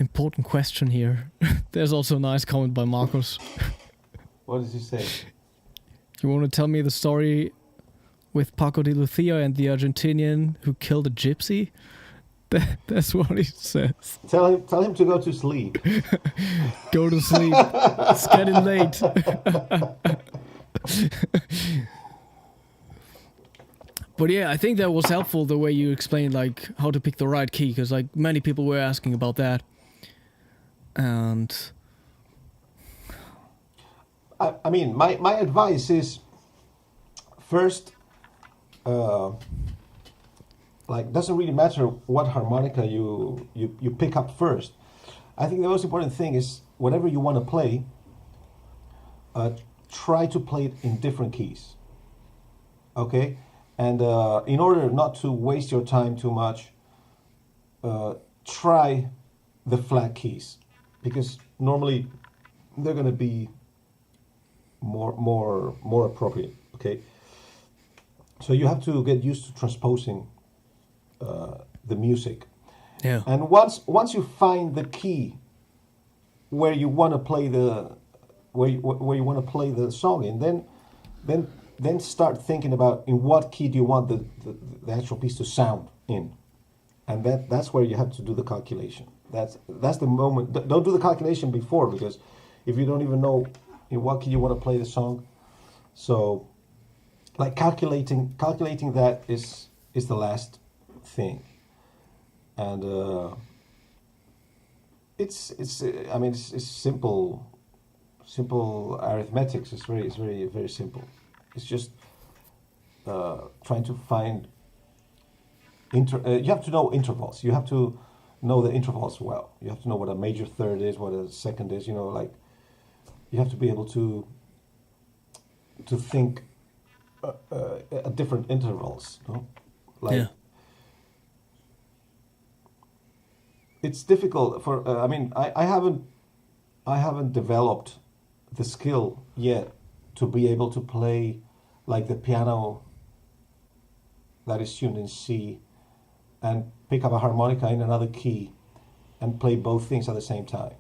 important question here. There's also a nice comment by Marcos. What does he say? You want to tell me the story with Paco de Lucia and the Argentinian who killed a gypsy? That's what he says. Tell him to go to sleep. Go to sleep. It's getting late. But yeah, I think that was helpful, the way you explained like how to pick the right key, because like many people were asking about that. And I mean, my advice is first, like, doesn't really matter what harmonica you pick up first. I think the most important thing is whatever you want to play, try to play it in different keys. Okay? And in order not to waste your time too much, try the flat keys, because normally they're going to be more appropriate. Okay, so you have to get used to transposing the music, yeah, and once you find the key where you want to play where you want to play the song in, then start thinking about in what key do you want the actual piece to sound in. and that's where you have to do the calculation. That's the moment. Don't do the calculation before, because if you don't even know in what key you want to play the song, so like calculating that is the last thing, and it's I mean it's simple arithmetics. It's very simple. It's just trying to find you have to know intervals. You have to know the intervals well. You have to know what a major third is, what a second is. You know, like you have to be able to think at different intervals. You know? Like Yeah. it's difficult for. I mean, I haven't developed the skill yet to be able to play like the piano that is tuned in C and pick up a harmonica in another key and play both things at the same time.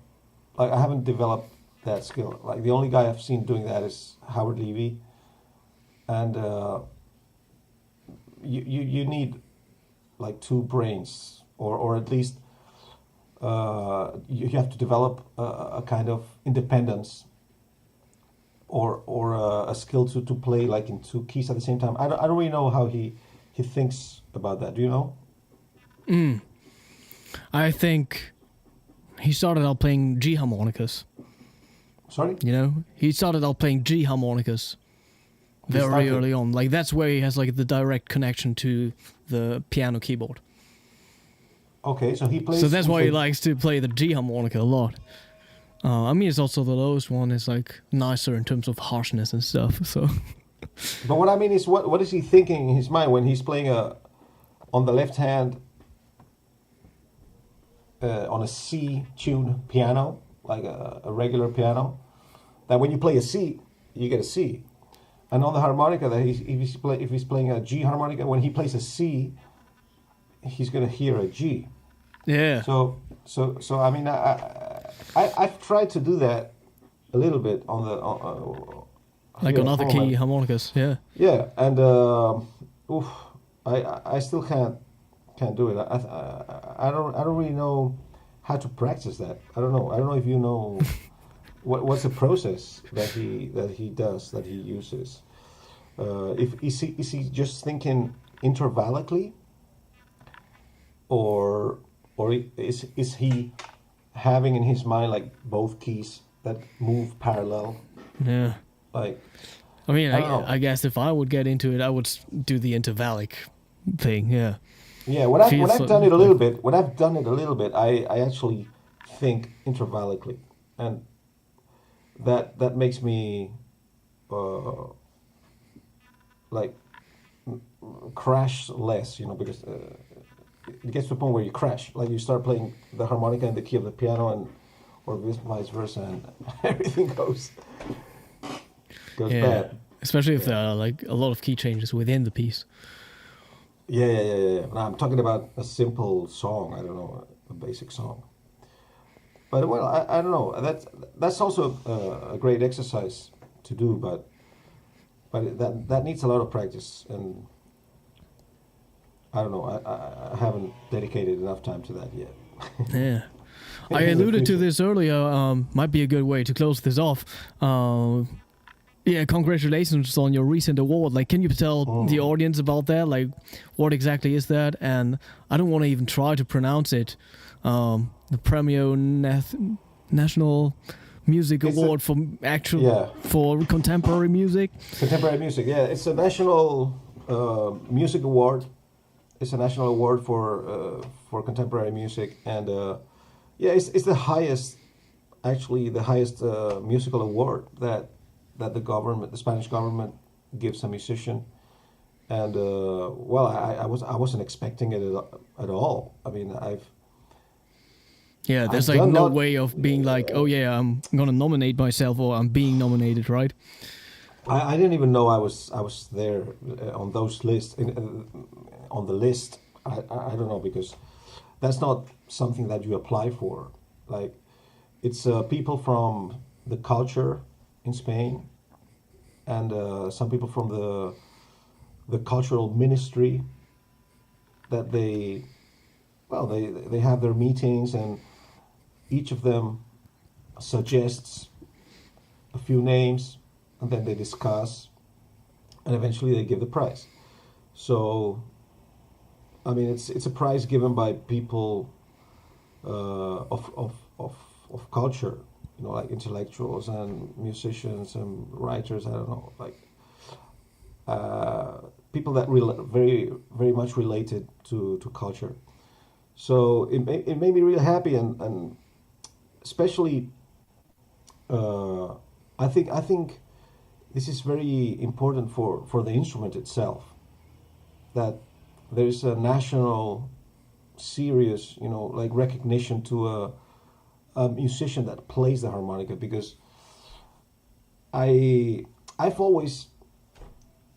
Like I haven't developed that skill. Like the only guy I've seen doing that is Howard Levy, and you need like two brains, or at least you have to develop a kind of independence or a skill to play like in two keys at the same time. I don't really know how he thinks about that. Do you know? I think he started out playing G harmonicas. Sorry? You know, he started out playing G harmonicas very early on. Like that's where he has like the direct connection to the piano keyboard. Okay, so he plays. So that's why he likes to play the G harmonica a lot. I mean, it's also the lowest one. It's like nicer in terms of harshness and stuff. So. But what I mean is, what is he thinking in his mind when he's playing on the left hand on a C tuned piano, like a regular piano? That when you play a C, you get a C, and on the harmonica, that if he's playing a G harmonica, when he plays a C, he's gonna hear a G. Yeah. So I mean, I've tried to do that a little bit on the like on other key harmonicas, yeah. Yeah, and I still can't do it. I don't really know how to practice that. I don't know if you know what's the process that he does, that he uses. If is he just thinking intervallically, or is he having in his mind like both keys that move parallel? Yeah. Like, I mean, I guess if I would get into it, I would do the intervallic thing. Yeah. Yeah. When I've done it a little bit, I actually think intervallically, and that makes me like crash less, you know, because it gets to a point where you crash, like you start playing the harmonica in the key of the piano, or vice versa, and everything goes bad. Especially if there are like a lot of key changes within the piece. Yeah. No, I'm talking about a simple song. I don't know, a basic song. But well, I don't know. That's also a great exercise to do, but that needs a lot of practice, and I don't know. I haven't dedicated enough time to that yet. Yeah. I alluded to this earlier. Might be a good way to close this off. Yeah, congratulations on your recent award. Like, can you tell the audience about that? Like, what exactly is that? And I don't want to even try to pronounce it. The Premio National Music Award for for contemporary music. Contemporary music, yeah. It's a national music award. It's a national award for contemporary music, and it's the highest, actually the highest musical award that the Spanish government gives a musician, and I wasn't expecting it at all. I mean, there's like no way of being like, oh yeah, I'm gonna nominate myself, or I'm being nominated, right? I didn't even know I was there on those lists, on the list. I don't know, because that's not something that you apply for. Like, it's people from the culture in Spain, and some people from the cultural ministry, that they well, they have their meetings, and each of them suggests a few names, and then they discuss, and eventually they give the prize. So, I mean, it's a prize given by people of culture, you know, like intellectuals and musicians and writers. I don't know, like people that very very much related to culture. So it made me really happy, and especially I think this is very important for the instrument itself, that there's a national serious, you know, like recognition to a musician that plays the harmonica, because I've always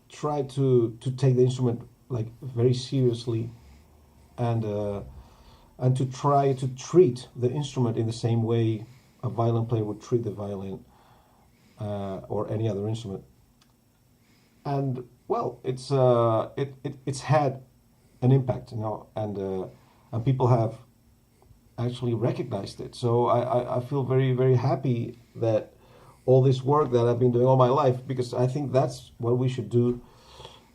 tried to take the instrument like very seriously, and to try to treat the instrument in the same way a violin player would treat the violin or any other instrument. And well, it's had an impact, you know, and people have actually recognized it. So I feel very very happy that all this work that I've been doing all my life, because I think that's what we should do.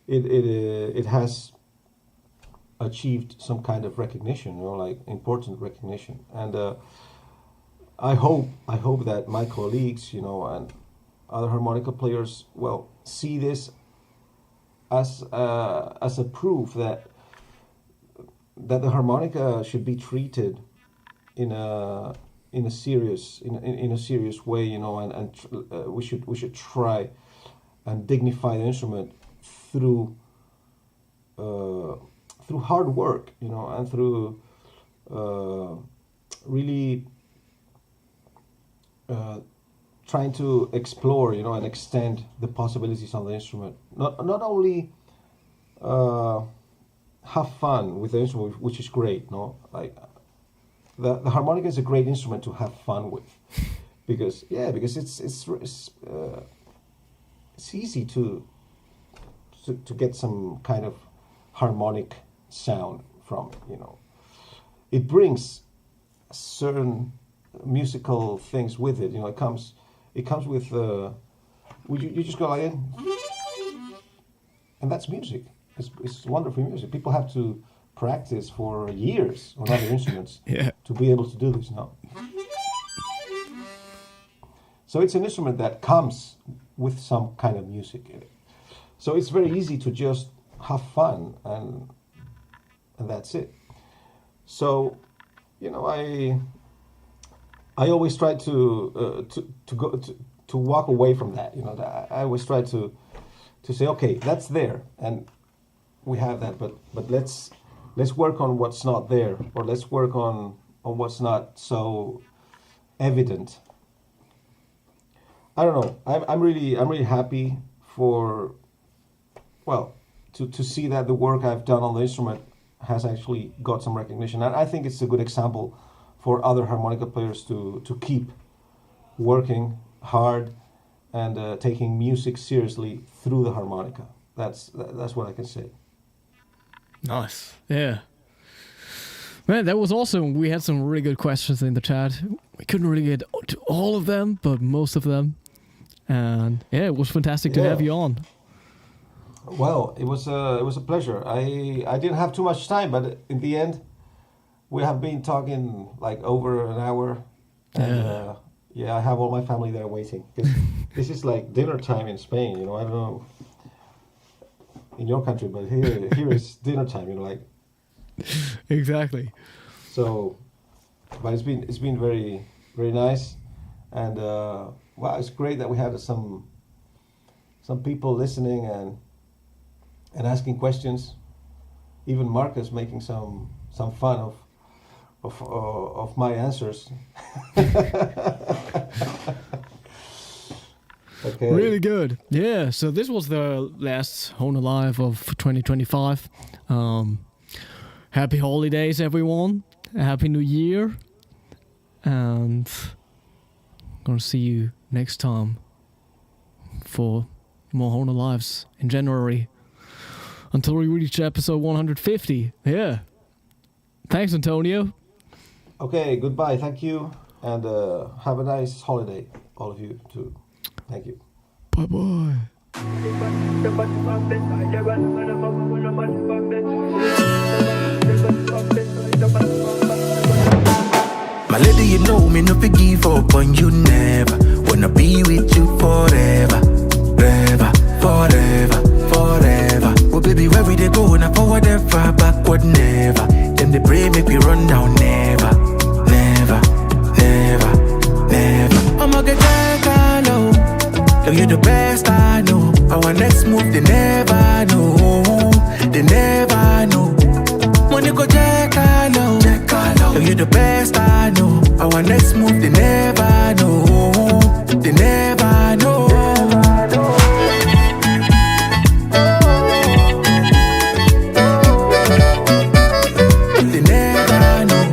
It has achieved some kind of recognition, you know, like important recognition, and I hope that my colleagues, you know, and other harmonica players, well, see this as a proof that the harmonica should be treated in a serious way, you know, and we should try and dignify the instrument through hard work, you know, and through really trying to explore, you know, and extend the possibilities of the instrument. Not only have fun with the instrument, which is great, no, like the harmonica is a great instrument to have fun with, because it's easy to get some kind of harmonic sound from, you know. It brings certain musical things with it, you know. It comes with you just go like it, and that's music. It's wonderful music. People have to practice for years on other instruments Yeah. to be able to do this now. So it's an instrument that comes with some kind of music in it. So it's very easy to just have fun, and that's it. So, you know, I always try to walk away from that. You know, I always try to say, okay, that's there, and we have that, but let's work on what's not there, or let's work on what's not so evident. I don't know. I'm really happy for, well, to see that the work I've done on the instrument has actually got some recognition, and I think it's a good example for other harmonica players to keep working hard and taking music seriously through the harmonica. That's what I can say. Nice. Yeah. Man, that was awesome. We had some really good questions in the chat. We couldn't really get to all of them, but most of them. And yeah, it was fantastic to have you on. Well, it was a pleasure. I didn't have too much time, but in the end, we have been talking like over an hour. And I have all my family there waiting. This is like dinner time in Spain, you know. I don't know in your country, but here is dinner time, you know, like. Exactly. So, but it's been very very nice, and wow, it's great that we had some people listening and asking questions. Even Marcus making some fun of my answers. Okay. Really good. Yeah, so this was the last Hohner Live of 2025. Happy holidays, everyone. Happy New Year. And I'm gonna see you next time for more Hohner Lives in January. Until we reach episode 150. Yeah. Thanks, Antonio. Okay, goodbye. Thank you, and have a nice holiday, all of you too. Thank you. Bye-bye. My lady, you know me, no give up on you never. Wanna be with you forever, forever, forever, forever. Oh baby, where we they go? Now forward ever, backward never. Them they pray make we run down never, never, never, never. I'ma get that low. Girl, you the best I know. Our next move they never know, they never know. Money go check low. Girl, you the best I know. Our next move they never know, they never know. They never know.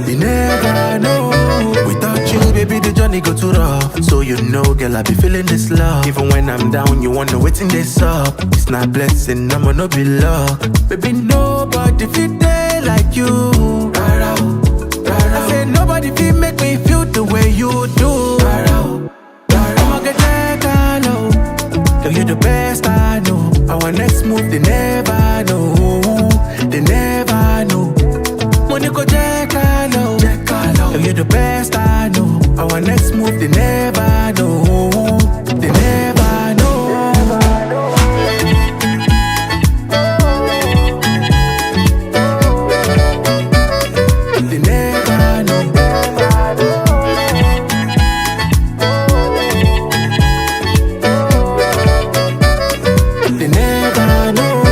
They never know. Without you, baby, the journey go too rough. So you know, girl, I be feeling this love. Even when I'm down, you wanna wait in this up. It's not blessing, I'ma no be luck. Baby,